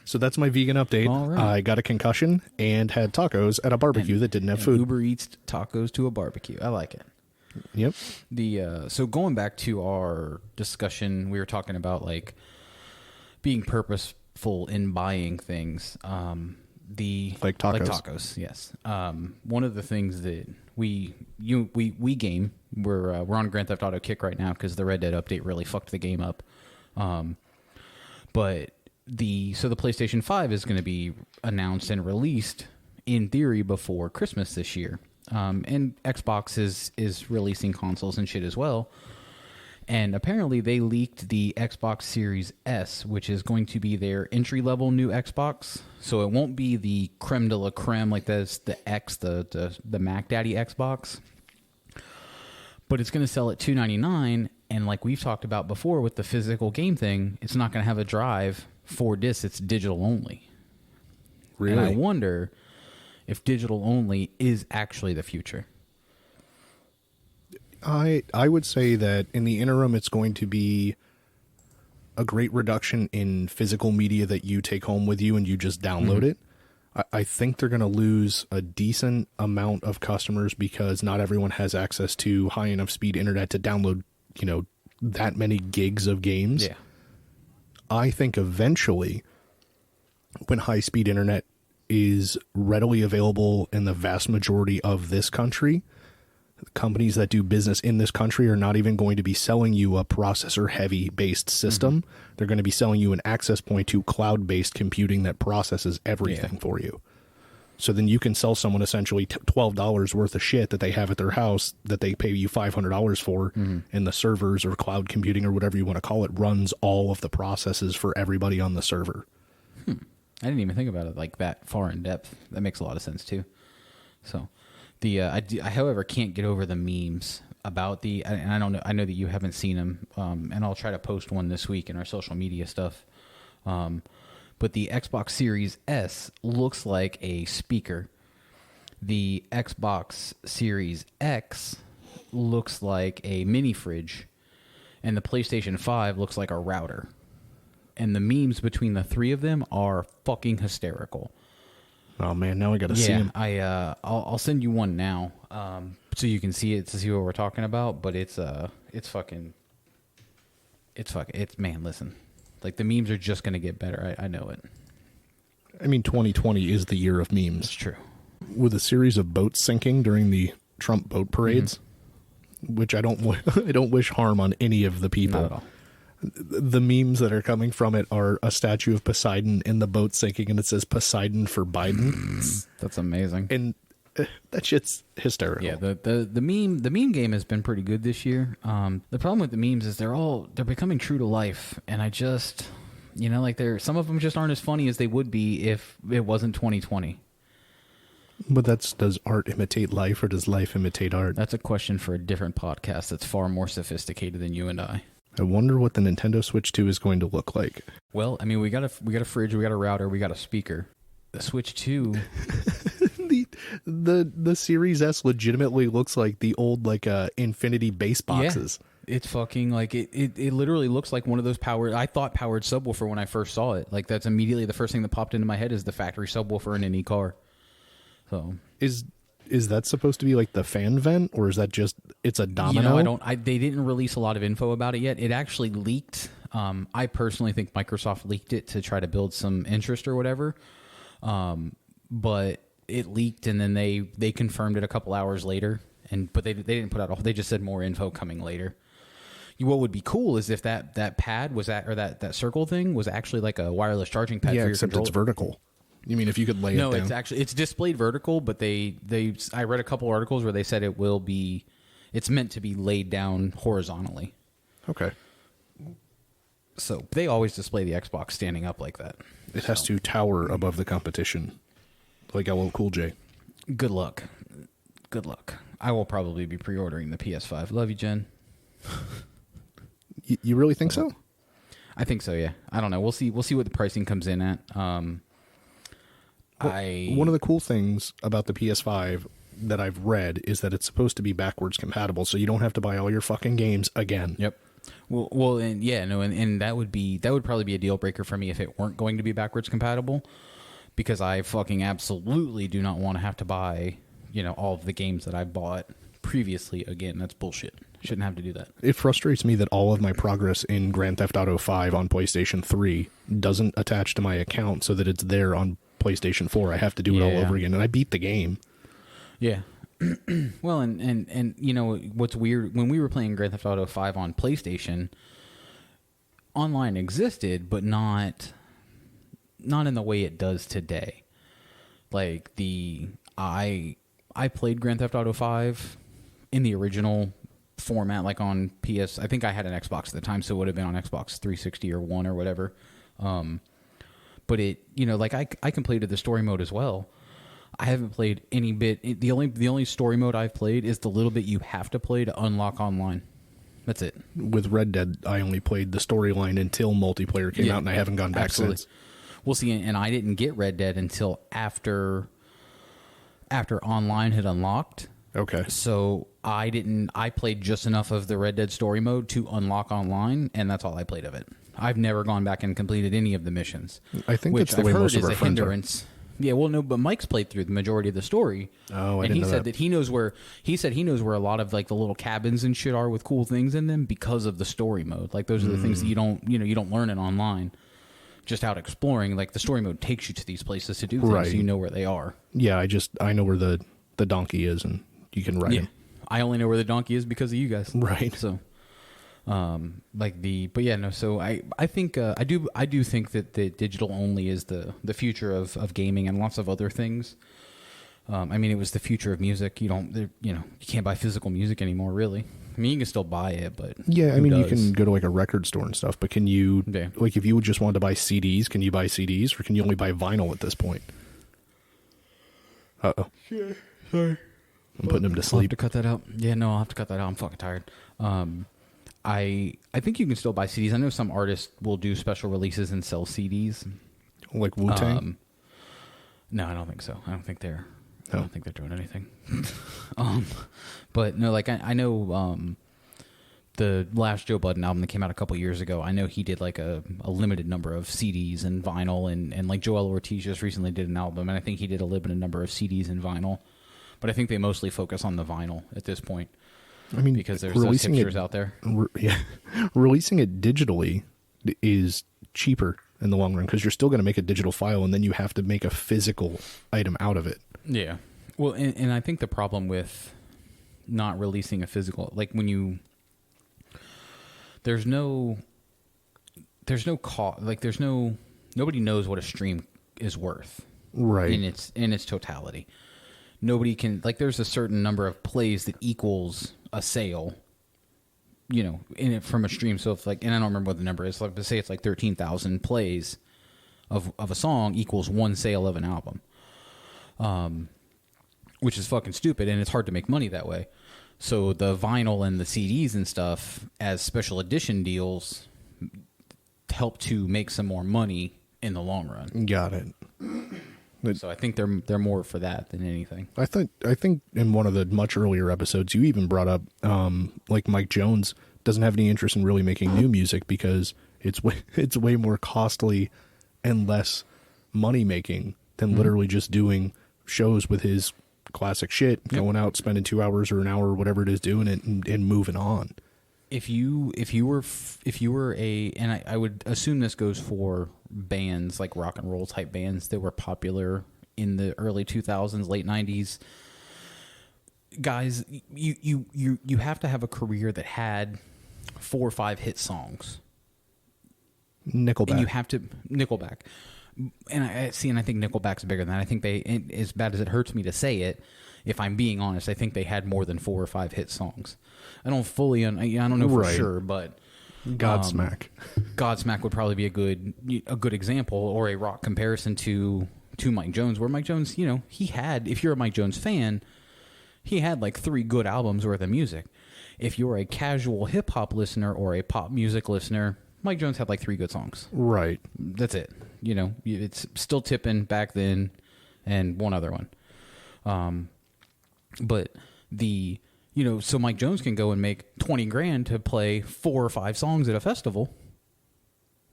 S2: So that's my vegan update.
S1: All right.
S2: I got a concussion and had tacos at a barbecue that didn't have food.
S1: Uber Eats tacos to a barbecue. I like it.
S2: Yep.
S1: So going back to our discussion, we were talking about like being purposeful in buying things.
S2: Like tacos.
S1: Yes. One of the things that we game. We're on Grand Theft Auto kick right now because the Red Dead update really fucked the game up. But the PlayStation 5 is going to be announced and released in theory before Christmas this year. And Xbox is releasing consoles and shit as well. And apparently they leaked the Xbox Series S, which is going to be their entry-level new Xbox. So it won't be the creme de la creme like that's the X, the Mac Daddy Xbox. But it's going to sell at $299, and like we've talked about before with the physical game thing, it's not going to have a drive, 4 discs, it's digital only.
S2: Really?
S1: And I wonder if digital only is actually the future.
S2: I would say that in the interim, it's going to be a great reduction in physical media that you take home with you and you just download it. I think they're going to lose a decent amount of customers because not everyone has access to high enough speed internet to download, that many gigs of games.
S1: Yeah.
S2: I think eventually when high speed internet is readily available in the vast majority of this country, companies that do business in this country are not even going to be selling you a processor heavy based system. They're going to be selling you an access point to cloud based computing that processes everything for you. So then you can sell someone essentially $12 worth of shit that they have at their house that they pay you $500 for, and the servers or cloud computing or whatever you want to call it runs all of the processes for everybody on the server.
S1: I didn't even think about it like that far in depth. That makes a lot of sense too. So I however can't get over the memes about and I don't know. I know that you haven't seen them, and I'll try to post one this week in our social media stuff. But the Xbox Series S looks like a speaker. The Xbox Series X looks like a mini fridge, and the PlayStation 5 looks like a router. And the memes between the three of them are fucking hysterical.
S2: Oh man, now I gotta see him.
S1: I'll send you one now, so you can see it to see what we're talking about. But it's man. Listen, like the memes are just gonna get better. I know it.
S2: I mean, 2020 is the year of memes.
S1: It's true.
S2: With a series of boats sinking during the Trump boat parades, which I don't wish harm on any of the people.
S1: Not at all.
S2: The memes that are coming from it are a statue of Poseidon in the boat sinking, and it says Poseidon for Biden.
S1: That's amazing.
S2: And that shit's hysterical.
S1: Yeah, the meme game has been pretty good this year. The problem with the memes is they're becoming true to life, and I just like some of them just aren't as funny as they would be if it wasn't 2020.
S2: But does art imitate life, or does life imitate art?
S1: That's a question for a different podcast that's far more sophisticated than you and I.
S2: I wonder what the Nintendo Switch 2 is going to look like.
S1: Well, I mean, we got a fridge, we got a router, we got a speaker. The Switch 2,
S2: the Series S legitimately looks like the old Infinity base boxes.
S1: Yeah, it's fucking like it literally looks like one of those I thought powered subwoofer when I first saw it. Like that's immediately the first thing that popped into my head is the factory subwoofer in any car. So
S2: Is that supposed to be like the fan vent, or is that just it's a domino?
S1: They didn't release a lot of info about it yet. It actually leaked. I personally think Microsoft leaked it to try to build some interest or whatever. But it leaked, and then they confirmed it a couple hours later. But they didn't put out. They just said more info coming later. What would be cool is if that pad was that circle thing was actually like a wireless charging pad.
S2: Yeah,
S1: for your
S2: except
S1: controller.
S2: It's vertical. You mean if you could lay it down?
S1: No, it's displayed vertical, but I read a couple articles where they said it's meant to be laid down horizontally.
S2: Okay.
S1: So they always display the Xbox standing up like that.
S2: It has to tower above the competition, like LL Cool J.
S1: Good luck. Good luck. I will probably be pre-ordering the PS5. Love you, Jen.
S2: You really think so?
S1: I think so, yeah. I don't know. We'll see what the pricing comes in at.
S2: One of the cool things about the PS5 that I've read is that it's supposed to be backwards compatible, so you don't have to buy all your fucking games again.
S1: Yep. Well, and yeah, no, and that would probably be a deal breaker for me if it weren't going to be backwards compatible, because I fucking absolutely do not want to have to buy, all of the games that I bought previously again. That's bullshit. Shouldn't have to do that.
S2: It frustrates me that all of my progress in Grand Theft Auto 5 on PlayStation 3 doesn't attach to my account so that it's there on PlayStation 4. I have to do it all over again, and I beat the game.
S1: Yeah. Well, and what's weird, when we were playing Grand Theft Auto 5 on PlayStation, online existed, but not in the way it does today. Like I played Grand Theft Auto 5 in the original format, like on PS. I think I had an Xbox at the time, so it would have been on Xbox 360 or 1 or whatever. But it, I completed the story mode as well. I haven't played any bit. The only story mode I've played is the little bit you have to play to unlock online. That's it.
S2: With Red Dead, I only played the storyline until multiplayer came out, and I haven't gone back since.
S1: We'll see, and I didn't get Red Dead until after online had unlocked.
S2: Okay.
S1: So I played just enough of the Red Dead story mode to unlock online, and that's all I played of it. I've never gone back and completed any of the missions.
S2: I think that's the way most of our friends are.
S1: Yeah, well, no, but Mike's played through the majority of the story.
S2: Oh, I
S1: and
S2: didn't know
S1: he said that he knows where a lot of like the little cabins and shit are with cool things in them because of the story mode. Like those are the things that you don't learn it online. Just out exploring, like the story mode takes you to these places to do things, so you know where they are.
S2: Yeah, I know where the donkey is, and you can ride him.
S1: I only know where the donkey is because of you guys.
S2: Right.
S1: So, so I think I do think that the digital only is the future of gaming and lots of other things. I mean, it was the future of music. You can't buy physical music anymore, really. I mean, you can still buy it, but
S2: yeah, I mean, you can go to like a record store and stuff, but can you, like, if you just wanted to buy CDs, can you buy CDs, or can you only buy vinyl at this point? Uh-oh.
S1: Yeah, sorry.
S2: I'm putting him to sleep.
S1: I'll have to cut that out. Yeah, no, I'll have to cut that out. I'm fucking tired. I think you can still buy CDs. I know some artists will do special releases and sell CDs.
S2: Like Wu-Tang?
S1: No, I don't think so. I don't think they're doing anything. But no, like I know the last Joe Budden album that came out a couple years ago, I know he did like a limited number of CDs and vinyl, and like Joel Ortiz just recently did an album, and I think he did a limited number of CDs and vinyl. But I think they mostly focus on the vinyl at this point.
S2: I mean,
S1: because there's those hipsters out there.
S2: Releasing it digitally is cheaper in the long run because you're still going to make a digital file, and then you have to make a physical item out of it.
S1: Yeah. Well, and I think the problem with not releasing a physical, like when you, nobody knows what a stream is worth.
S2: Right.
S1: In its totality. Nobody can, like, there's a certain number of plays that equals a sale, in it from a stream. So if like, and I don't remember what the number is, like, let's say it's like 13,000 plays of a song equals one sale of an album. Which is fucking stupid, and it's hard to make money that way. So the vinyl and the CDs and stuff as special edition deals help to make some more money in the long run.
S2: Got it.
S1: So I think they're more for that than anything.
S2: I think in one of the much earlier episodes you even brought up like Mike Jones doesn't have any interest in really making new music because it's way more costly and less money making than literally just doing shows with his classic shit, going out, spending 2 hours or an hour or whatever it is doing it and moving on.
S1: If you were and I would assume this goes for bands like rock and roll type bands that were popular in the early 2000s, late 90s, guys, you have to have a career that had 4 or 5 hit songs.
S2: Nickelback.
S1: And you have to Nickelback. And I think Nickelback's bigger than that. I think as bad as it hurts me to say it, if I'm being honest, I think they had more than 4 or 5 hit songs. I don't fully, I don't know for sure, but
S2: Godsmack.
S1: Godsmack would probably be a good example, or a rock comparison to to Mike Jones, where Mike Jones, you know, he had, if you're a Mike Jones fan, he had like 3 good albums worth of music. If you're a casual hip hop listener or a pop music listener, Mike Jones had like 3 good songs.
S2: Right.
S1: That's it. You know, it's Still Tippin' back then and one other one. But the, you know, so Mike Jones can go and make 20 grand to play 4 or 5 songs at a festival.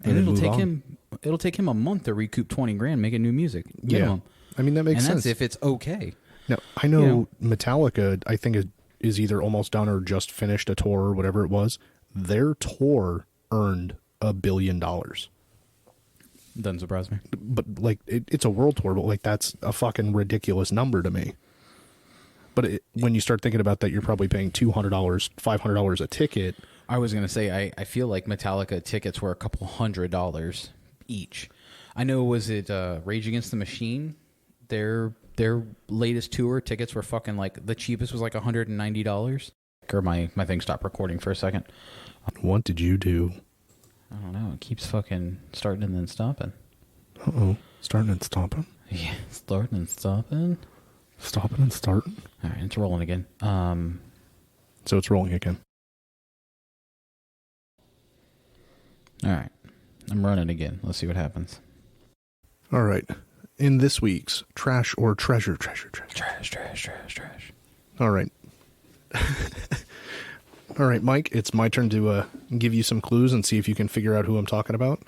S1: And it'll take him a month to recoup 20 grand making new music. Minimum.
S2: Yeah. I mean, that makes sense.
S1: And that's if it's okay.
S2: Now, I know Metallica, I think, is either almost done or just finished a tour or whatever it was. Their tour earned $1 billion.
S1: Doesn't surprise me.
S2: But, like, it's a world tour, but, like, that's a fucking ridiculous number to me. But when you start thinking about that, you're probably paying $200, $500 a ticket.
S1: I was going to say, I feel like Metallica tickets were a couple $100 each. I know, was it Rage Against the Machine? Their latest tour tickets were fucking like, the cheapest was like $190. Or my thing stopped recording for a second.
S2: What did you do?
S1: I don't know. It keeps fucking starting and then stopping.
S2: Uh-oh. Starting and stopping?
S1: Yeah, starting and stopping.
S2: Stopping and starting?
S1: All right, it's rolling again.
S2: So it's rolling again.
S1: All right. I'm running again. Let's see what happens.
S2: All right. In this week's Trash or Treasure. Trash. All right. All right, Mike, it's my turn to give you some clues and see if you can figure out who I'm talking about.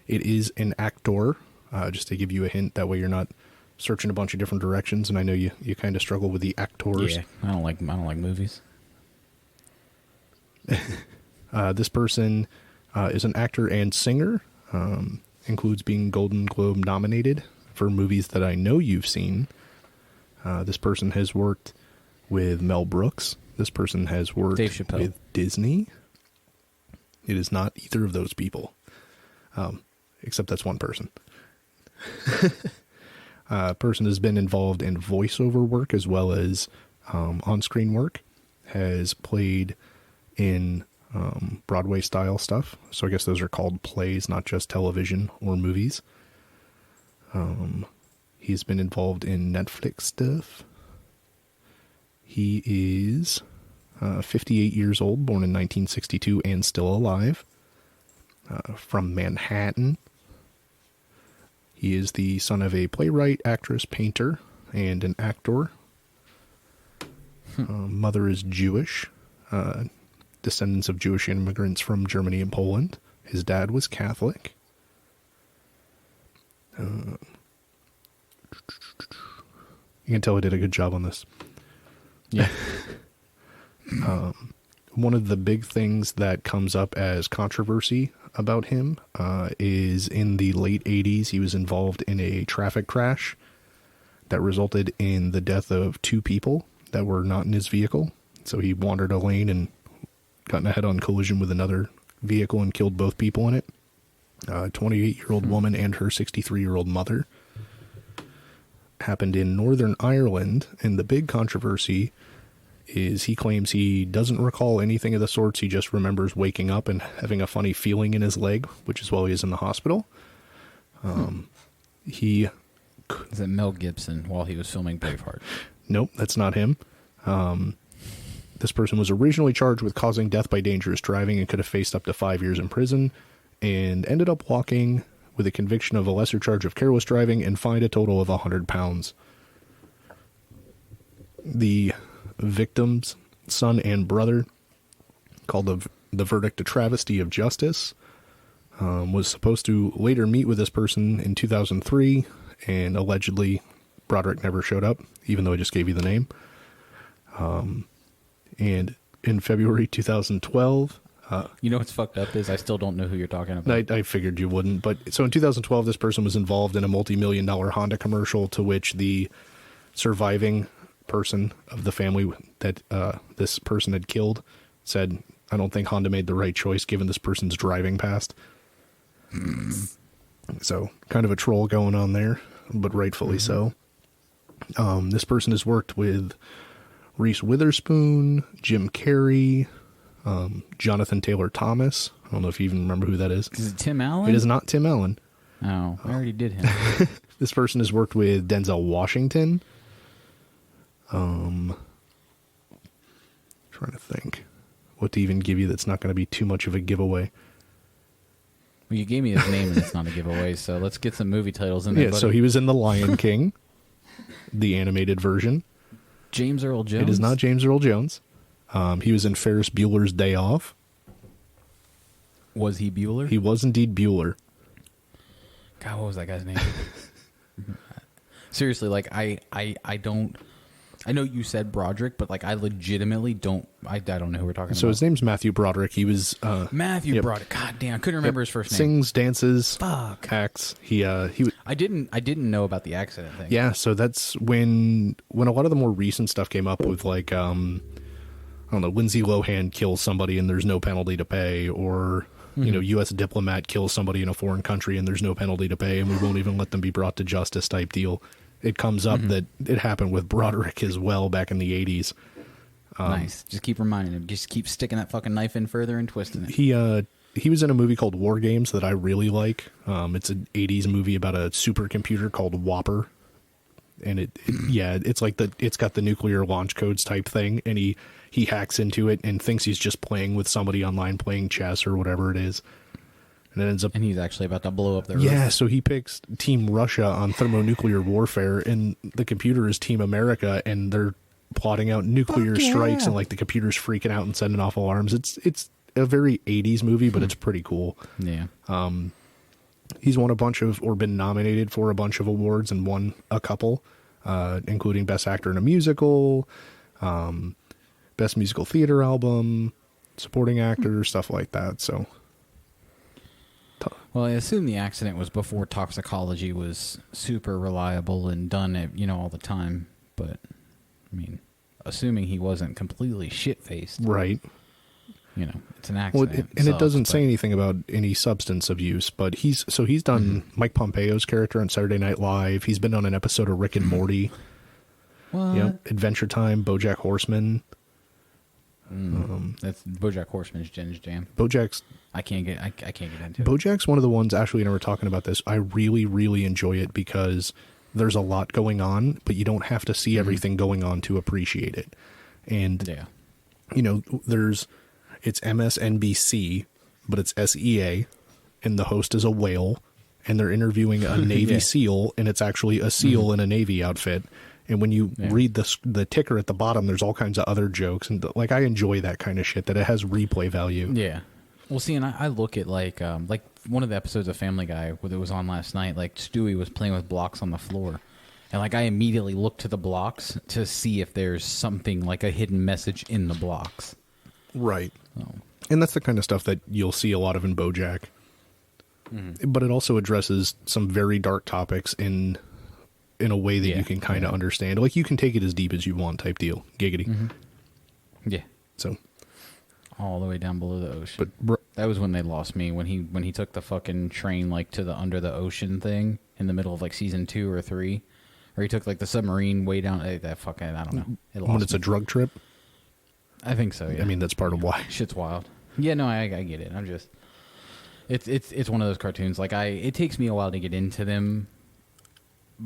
S2: It is an actor, just to give you a hint. That way you're not searching a bunch of different directions, and I know you kind of struggle with the actors.
S1: Yeah, I don't like movies.
S2: This person is an actor and singer. Includes being Golden Globe nominated for movies that I know you've seen. This person has worked with Mel Brooks. This person has worked with Disney. It is not either of those people, except that's one person. Person has been involved in voiceover work as well as on-screen work. Has played in Broadway style stuff. So I guess those are called plays, not just television or movies. He's been involved in Netflix stuff. He is 58 years old, born in 1962 and still alive. From Manhattan. He is the son of a playwright, actress, painter, and an actor. Mother is Jewish. Descendants of Jewish immigrants from Germany and Poland. His dad was Catholic. You can tell I did a good job on this.
S1: Yeah.
S2: One of the big things that comes up as controversy about him is in the late 80s, he was involved in a traffic crash that resulted in the death of 2 people that were not in his vehicle. So he wandered a lane and got in a head-on collision with another vehicle and killed both people in it. A 28-year-old woman and her 63-year-old mother. Happened in Northern Ireland, and the big controversy is he claims he doesn't recall anything of the sorts. He just remembers waking up and having a funny feeling in his leg, which is while he is in the hospital. Is
S1: it Mel Gibson while he was filming Braveheart?
S2: Nope, that's not him. This person was originally charged with causing death by dangerous driving and could have faced up to 5 years in prison, and ended up walking with a conviction of a lesser charge of careless driving and fined a total of £100. The victim's son and brother called the verdict a travesty of justice. Was supposed to later meet with this person in 2003, and allegedly Broderick never showed up, even though I just gave you the name. And in February 2012...
S1: you know what's fucked up is I still don't know who you're talking about.
S2: I figured you wouldn't. But so in 2012, this person was involved in a multi-million-dollar Honda commercial to which the surviving person of the family that this person had killed said, I don't think Honda made the right choice given this person's driving past. So kind of a troll going on there, but rightfully so. This person has worked with Reese Witherspoon, Jim Carrey, Jonathan Taylor Thomas. I don't know if you even remember who that is.
S1: Is it Tim Allen?
S2: It is not Tim Allen.
S1: Oh, I already did him.
S2: This person has worked with Denzel Washington. Trying to think what to even give you that's not going to be too much of a giveaway.
S1: Well, you gave me his name and it's not a giveaway, so let's get some movie titles in there.
S2: Yeah, so he was in The Lion King, the animated version.
S1: James Earl Jones?
S2: It is not James Earl Jones. He was in Ferris Bueller's Day Off.
S1: Was he Bueller?
S2: He was indeed Bueller.
S1: God, what was that guy's name? Seriously, like, I don't... I know you said Broderick, but, like, I legitimately don't... I don't know who we're talking about.
S2: So his name's Matthew Broderick. He was...
S1: Matthew Broderick. God damn, I couldn't remember his first name.
S2: Sings, dances,
S1: Fuck.
S2: acts. He
S1: I didn't know about the accident thing.
S2: Yeah, so that's when a lot of the more recent stuff came up with, like, I don't know, Lindsay Lohan kills somebody and there's no penalty to pay, or, you know, U.S. diplomat kills somebody in a foreign country and there's no penalty to pay and we won't even let them be brought to justice type deal. It comes up that it happened with Broderick as well back in the 80s.
S1: Nice. Just keep reminding him. Just keep sticking that fucking knife in further and twisting it.
S2: He was in a movie called War Games that I really like. It's an 80s movie about a supercomputer called Whopper. And it's like it's got the nuclear launch codes type thing, and he hacks into it and thinks he's just playing with somebody online playing chess or whatever it is. And it ends up...
S1: And he's actually about to blow up their
S2: Yeah,
S1: roof.
S2: so he picks Team Russia on thermonuclear warfare, and the computer is Team America, and they're plotting out nuclear strikes, and, like, the computer's freaking out and sending off alarms. It's a very 80s movie, but it's pretty cool.
S1: Yeah.
S2: He's won a bunch of, or been nominated for a bunch of awards and won a couple, including Best Actor in a Musical, Best Musical Theater Album, Supporting Actor, stuff like that, so...
S1: Well, I assume the accident was before toxicology was super reliable and done it, all the time. But, I mean, assuming he wasn't completely shit-faced.
S2: Right.
S1: It's an accident.
S2: Well, it doesn't say anything about any substance abuse, but he's done Mike Pompeo's character on Saturday Night Live. He's been on an episode of Rick and Morty.
S1: What?
S2: Yep. Adventure Time, BoJack Horseman.
S1: That's BoJack Horseman's Jen's jam.
S2: BoJack's...
S1: I can't get into it.
S2: BoJack's one of the ones, Ashley and I were talking about this. I really, really enjoy it because there's a lot going on, but you don't have to see everything going on to appreciate it. And, it's MSNBC, but it's SEA, and the host is a whale, and they're interviewing a Navy SEAL, and it's actually a SEAL in a Navy outfit. And when you read the ticker at the bottom, there's all kinds of other jokes. And, like, I enjoy that kind of shit, that it has replay value.
S1: Yeah. Well, see, and I look at, like one of the episodes of Family Guy that was on last night, like, Stewie was playing with blocks on the floor. And, like, I immediately looked to the blocks to see if there's something, like a hidden message in the blocks.
S2: Right. Oh. And that's the kind of stuff that you'll see a lot of in BoJack. But it also addresses some very dark topics in a way that you can kind of understand. Like, you can take it as deep as you want type deal. Giggity.
S1: Yeah.
S2: So...
S1: all the way down below the ocean.
S2: But
S1: that was when they lost me, when he took the fucking train, like, to the under the ocean thing in the middle of, like, season 2 or 3, or he took, like, the submarine way down. That fucking, I don't know.
S2: When it's a drug trip.
S1: I think so. Yeah.
S2: I mean, that's part of why.
S1: Shit's wild. Yeah, no, I get it. I'm just, it's one of those cartoons. Like, it takes me a while to get into them.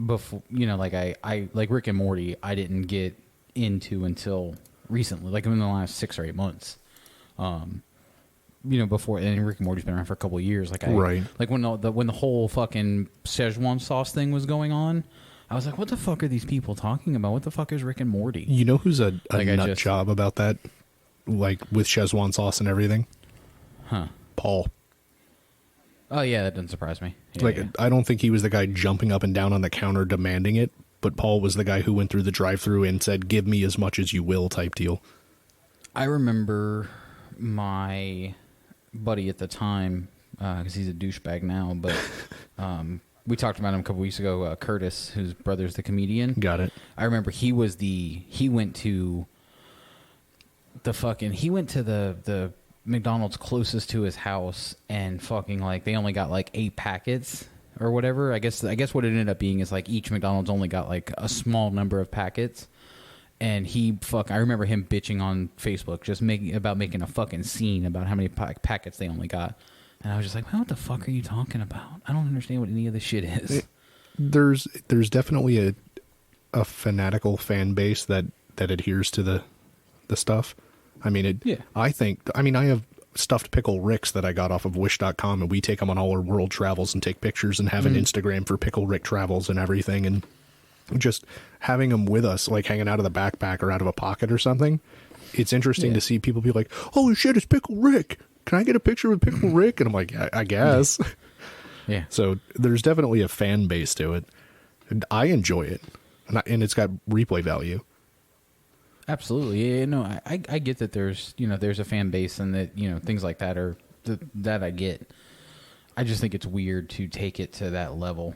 S1: Before, like, I like Rick and Morty, I didn't get into until recently, like in the last 6 or 8 months. Before, and Rick and Morty's been around for a couple of years. Like, like when the whole fucking Szechuan sauce thing was going on, I was like, what the fuck are these people talking about? What the fuck is Rick and Morty?
S2: You know who's a nut job about that? Like, with Szechuan sauce and everything?
S1: Huh.
S2: Paul.
S1: Oh, yeah, that doesn't surprise me.
S2: Yeah. I don't think he was the guy jumping up and down on the counter demanding it, but Paul was the guy who went through the drive-thru and said, give me as much as you will type deal.
S1: I remember my buddy at the time, because he's a douchebag now, but we talked about him a couple weeks ago, Curtis, whose brother's the comedian.
S2: Got it.
S1: I remember he went to the McDonald's closest to his house, and fucking, like, they only got like 8 packets or whatever. I guess what it ended up being is, like, each McDonald's only got like a small number of packets. And I remember him bitching on Facebook, just making a fucking scene about how many packets they only got. And I was just like, what the fuck are you talking about? I don't understand what any of this shit is.
S2: There's definitely a fanatical fan base that adheres to the stuff. I mean,
S1: Yeah.
S2: I have stuffed pickle Ricks that I got off of wish.com, and we take them on all our world travels and take pictures and have an Instagram for Pickle Rick travels and everything. And just having them with us, like hanging out of the backpack or out of a pocket or something. It's interesting to see people be like, holy shit, it's Pickle Rick. Can I get a picture with Pickle Rick? And I'm like, I guess.
S1: Yeah.
S2: So there's definitely a fan base to it. And I enjoy it. And it's got replay value.
S1: Absolutely. Yeah, no, I get that there's a fan base and that, things like that are that I get. I just think it's weird to take it to that level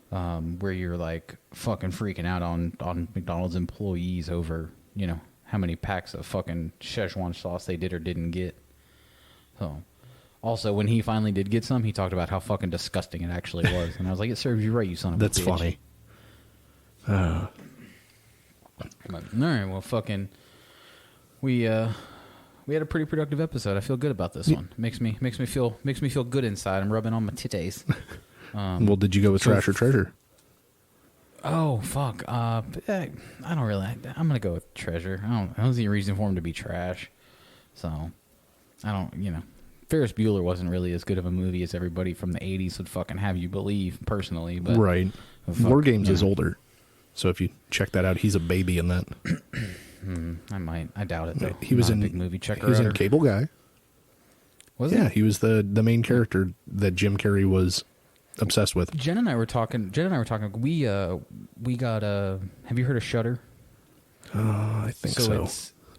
S1: where you're like fucking freaking out on McDonald's employees over, how many packs of fucking Szechuan sauce they did or didn't get. So, also, when he finally did get some, he talked about how fucking disgusting it actually was. And I was like, it serves you right, you son of a bitch.
S2: That's funny.
S1: But, all right, well, fucking, we had a pretty productive episode. I feel good about this one. Makes me feel good inside. I'm rubbing on my titties.
S2: Well, did you go with trash or treasure?
S1: Oh fuck! I don't really. I'm gonna go with treasure. I don't see a reason for him to be trash. So, I don't. Ferris Bueller wasn't really as good of a movie as everybody from the '80s would fucking have you believe. Personally, but
S2: right. War Games is older, so if you check that out, he's a baby in that.
S1: I might. I doubt it though.
S2: He was in
S1: big movie checker.
S2: He was in Cable Guy.
S1: Was he?
S2: Yeah, he was the main character that Jim Carrey was obsessed with.
S1: Jen and I were talking. We got have you heard of Shudder?
S2: I think so.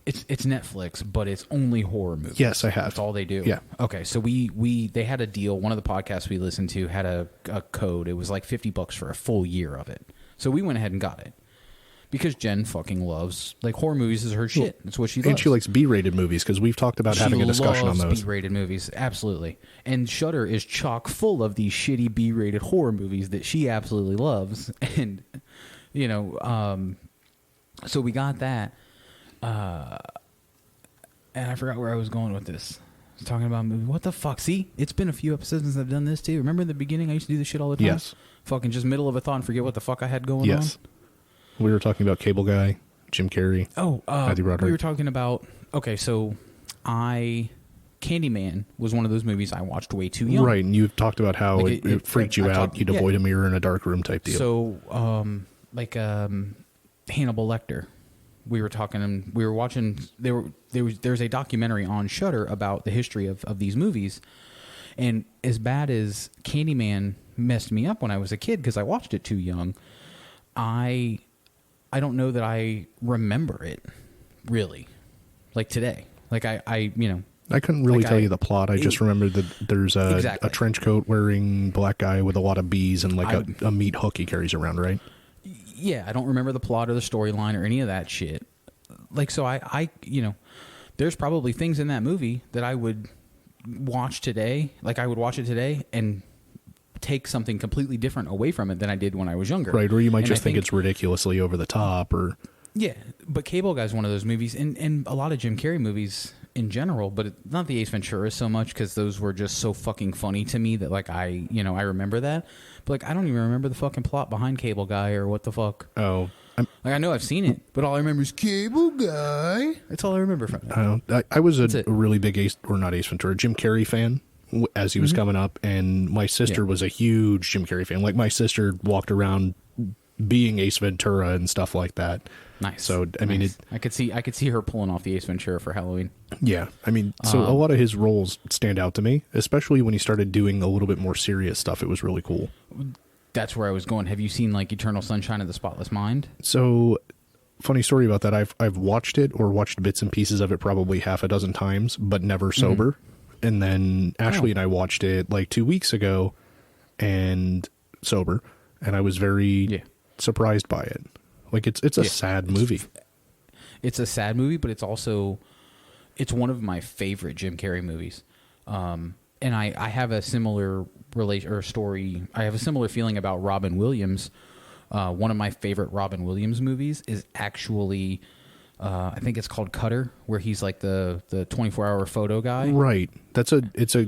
S1: It's Netflix, but it's only horror movies.
S2: Yes, I have.
S1: That's all they do.
S2: Yeah.
S1: Okay, so they had a deal. One of the podcasts we listened to had a code. It was like $50 for a full year of it. So we went ahead and got it. Because Jen fucking loves, like, horror movies is her shit. That's what she loves.
S2: And she likes B-rated movies, because we've talked about having a discussion on those.
S1: She loves B-rated movies, absolutely. And Shudder is chock full of these shitty B-rated horror movies that she absolutely loves. And, so we got that. And I forgot where I was going with this. I was talking about a movie. What the fuck? See? It's been a few episodes since I've done this, too. Remember in the beginning I used to do this shit all the time?
S2: Yes.
S1: Fucking just middle of a thought and forget what the fuck I had going on?
S2: Yes. We were talking about Cable Guy, Jim Carrey.
S1: We were talking about... Okay, so Candyman was one of those movies I watched way too young.
S2: Right, and you've talked about how it freaked you out. You'd avoid a mirror in a dark room type deal.
S1: So, Hannibal Lecter. We were talking and we were watching... There's a documentary on Shudder about the history of these movies. And as bad as Candyman messed me up when I was a kid because I watched it too young, I don't know that I remember it, really. Like today. Like, I
S2: couldn't really tell you the plot. I just remember that there's a trench coat wearing black guy with a lot of bees and like a meat hook he carries around, right?
S1: Yeah, I don't remember the plot or the storyline or any of that shit. Like, so I there's probably things in that movie that I would watch today. Like, I would watch it today and take something completely different away from it than I did when I was younger.
S2: Right, or you might just think it's ridiculously over the top, or...
S1: Yeah, but Cable Guy's one of those movies, and a lot of Jim Carrey movies in general, but not the Ace Ventura so much, because those were just so fucking funny to me that, like, I remember that. But, like, I don't even remember the fucking plot behind Cable Guy or what the fuck.
S2: Oh.
S1: Like, I know I've seen it, but all I remember is Cable Guy. That's all I remember from it.
S2: I was a really big Jim Carrey fan as he was coming up, and my sister was a huge Jim Carrey fan. Like, my sister walked around being Ace Ventura and stuff like that.
S1: Nice.
S2: So I mean,
S1: I could see her pulling off the Ace Ventura for Halloween.
S2: Yeah, I mean, so a lot of his roles stand out to me, especially when he started doing a little bit more serious stuff. It was really cool.
S1: That's where I was going. Have you seen like Eternal Sunshine of the Spotless Mind?
S2: So, funny story about that. I've watched it or watched bits and pieces of it probably half a dozen times, but never sober. And then Ashley and I watched it like 2 weeks ago, and sober, and I was very surprised by it. Like, it's a sad movie.
S1: It's a sad movie, but it's one of my favorite Jim Carrey movies. And I have a similar story. I have a similar feeling about Robin Williams. One of my favorite Robin Williams movies is actually I think it's called Cutter, where he's like the 24-hour photo guy.
S2: Right. It's a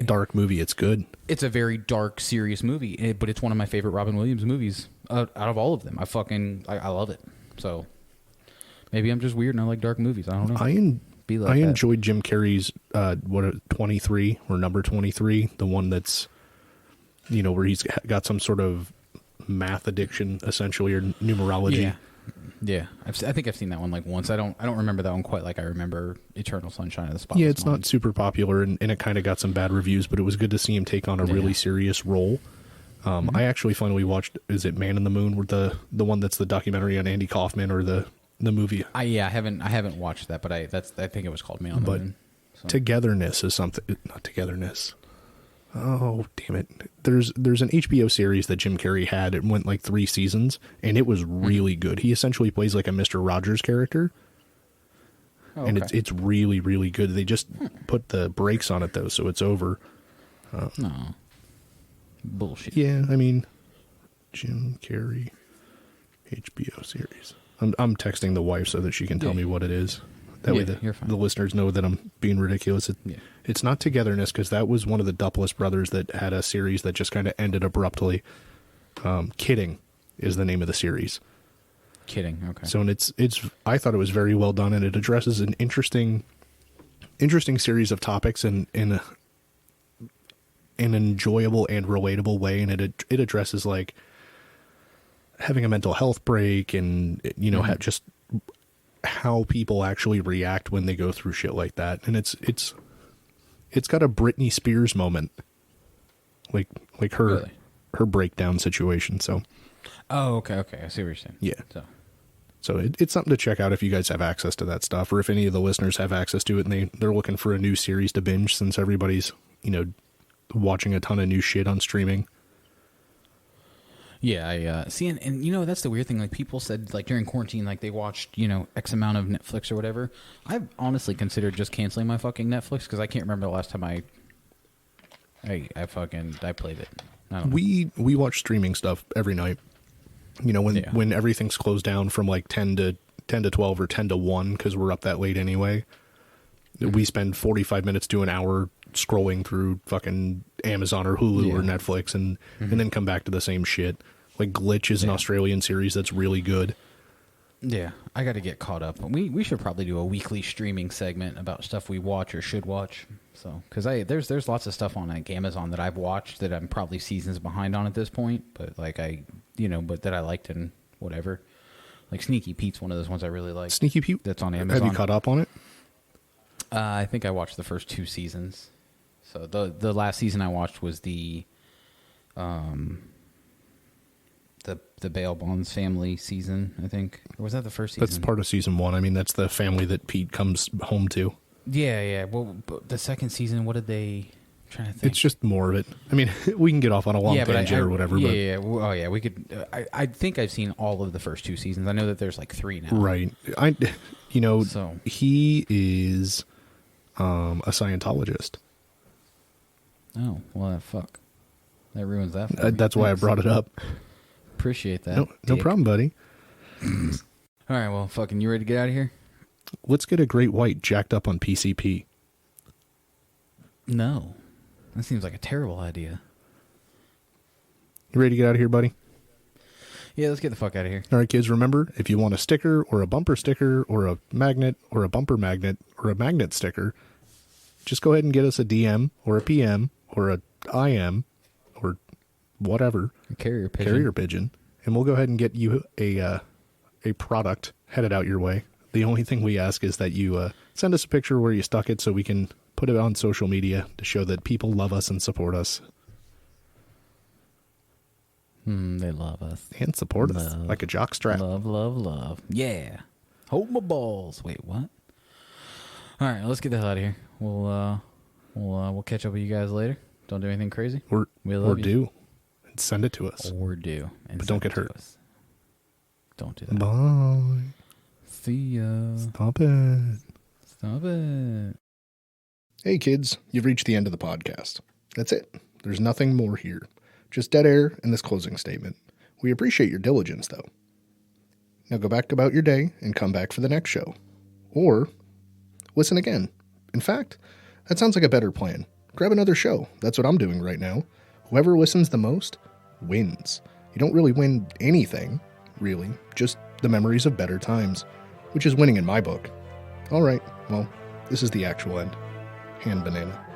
S2: dark movie. It's good.
S1: It's a very dark, serious movie, but it's one of my favorite Robin Williams movies out of all of them. I love it. So maybe I'm just weird and I like dark movies. I don't know.
S2: I enjoyed Jim Carrey's 23 or number 23, the one that's, where he's got some sort of math addiction essentially, or numerology.
S1: Yeah, I think I've seen that one like once. I don't remember that one quite like I remember Eternal Sunshine of the Spotless
S2: Yeah, it's
S1: Mind.
S2: not super popular, and it kind of got some bad reviews, but it was good to see him take on a really serious role. I actually finally watched, is it Man in the Moon, or the one that's the documentary on Andy Kaufman, or the movie?
S1: I haven't watched that, but I think it was called Man on the Moon. So.
S2: Togetherness is something, not Togetherness. Oh, damn it. There's an HBO series that Jim Carrey had. It went like 3 seasons, and it was really good. He essentially plays like a Mr. Rogers character. Oh, okay. And it's really, really good. They just put the brakes on it, though, so it's over.
S1: No. Bullshit.
S2: Yeah, I mean, Jim Carrey HBO series. I'm texting the wife so that she can tell me what it is. That way the listeners know that I'm being ridiculous. It's not Togetherness, because that was one of the Duplass brothers that had a series that just kind of ended abruptly. Kidding is the name of the series.
S1: Kidding, okay.
S2: So it's I thought it was very well done, and it addresses an interesting series of topics in an enjoyable and relatable way, and it addresses like having a mental health break, and just how people actually react when they go through shit like that. And it's got a Britney Spears moment, like her breakdown situation. So
S1: okay, I see what you're saying.
S2: Yeah, so it's something to check out if you guys have access to that stuff, or if any of the listeners have access to it and they're looking for a new series to binge, since everybody's watching a ton of new shit on streaming.
S1: Yeah, I see, and that's the weird thing. Like, people said, like, during quarantine, like, they watched, X amount of Netflix or whatever. I've honestly considered just canceling my fucking Netflix, because I can't remember the last time I played it. I don't know.
S2: We watch streaming stuff every night. When everything's closed down from like 10 to 12 or 10 to 1, because we're up that late anyway. Mm-hmm. We spend 45 minutes to an hour scrolling through fucking Amazon or Hulu or Netflix, and then come back to the same shit. Like Glitch is an Australian series that's really good.
S1: Yeah, I got to get caught up. We should probably do a weekly streaming segment about stuff we watch or should watch. So, because there's lots of stuff on like Amazon that I've watched that I'm probably seasons behind on at this point, but like but that I liked and whatever. Like Sneaky Pete's one of those ones I really like.
S2: Sneaky Pete,
S1: that's on Amazon.
S2: Have you caught up on it?
S1: I think I watched the first 2 seasons. So the last season I watched was the Bail Bonds family season, I think. Or was that the first season?
S2: That's part of season 1. I mean, that's the family that Pete comes home to.
S1: Yeah. Well, but the second season, what did they... I'm trying to think.
S2: It's just more of it. I mean, we can get off on a long tangent or whatever.
S1: Yeah. Oh, yeah. We could... I think I've seen all of the first 2 seasons. I know that there's like 3 now.
S2: Right. He is a Scientologist.
S1: Oh, well, fuck. That ruins that for me.
S2: That's why I brought it up.
S1: Appreciate that.
S2: No problem, buddy.
S1: All right, well, fucking, you ready to get out of here?
S2: Let's get a great white jacked up on PCP.
S1: No. That seems like a terrible idea.
S2: You ready to get out of here, buddy?
S1: Yeah, let's get the fuck out of here.
S2: All right, kids, remember, if you want a sticker or a bumper sticker or a magnet or a bumper magnet or a magnet sticker, just go ahead and get us a DM or a PM or a IM or whatever.
S1: A carrier pigeon.
S2: And we'll go ahead and get you a product headed out your way. The only thing we ask is that you send us a picture where you stuck it so we can put it on social media to show that people love us and support us.
S1: They love us.
S2: And support us like a jock strap.
S1: Love. Yeah. Hold my balls. Wait, what? All right, let's get the hell out of here. We'll catch up with you guys later. Don't do anything crazy.
S2: Or do. And send it to us.
S1: But
S2: don't get hurt.
S1: Don't do that.
S2: Bye.
S1: See ya.
S2: Stop it. Hey, kids. You've reached the end of the podcast. That's it. There's nothing more here. Just dead air and this closing statement. We appreciate your diligence, though. Now go back about your day and come back for the next show. Or listen again. In fact, that sounds like a better plan. Grab another show. That's what I'm doing right now. Whoever listens the most wins. You don't really win anything, really, just the memories of better times, which is winning in my book. All right, well, this is the actual end. Hand banana.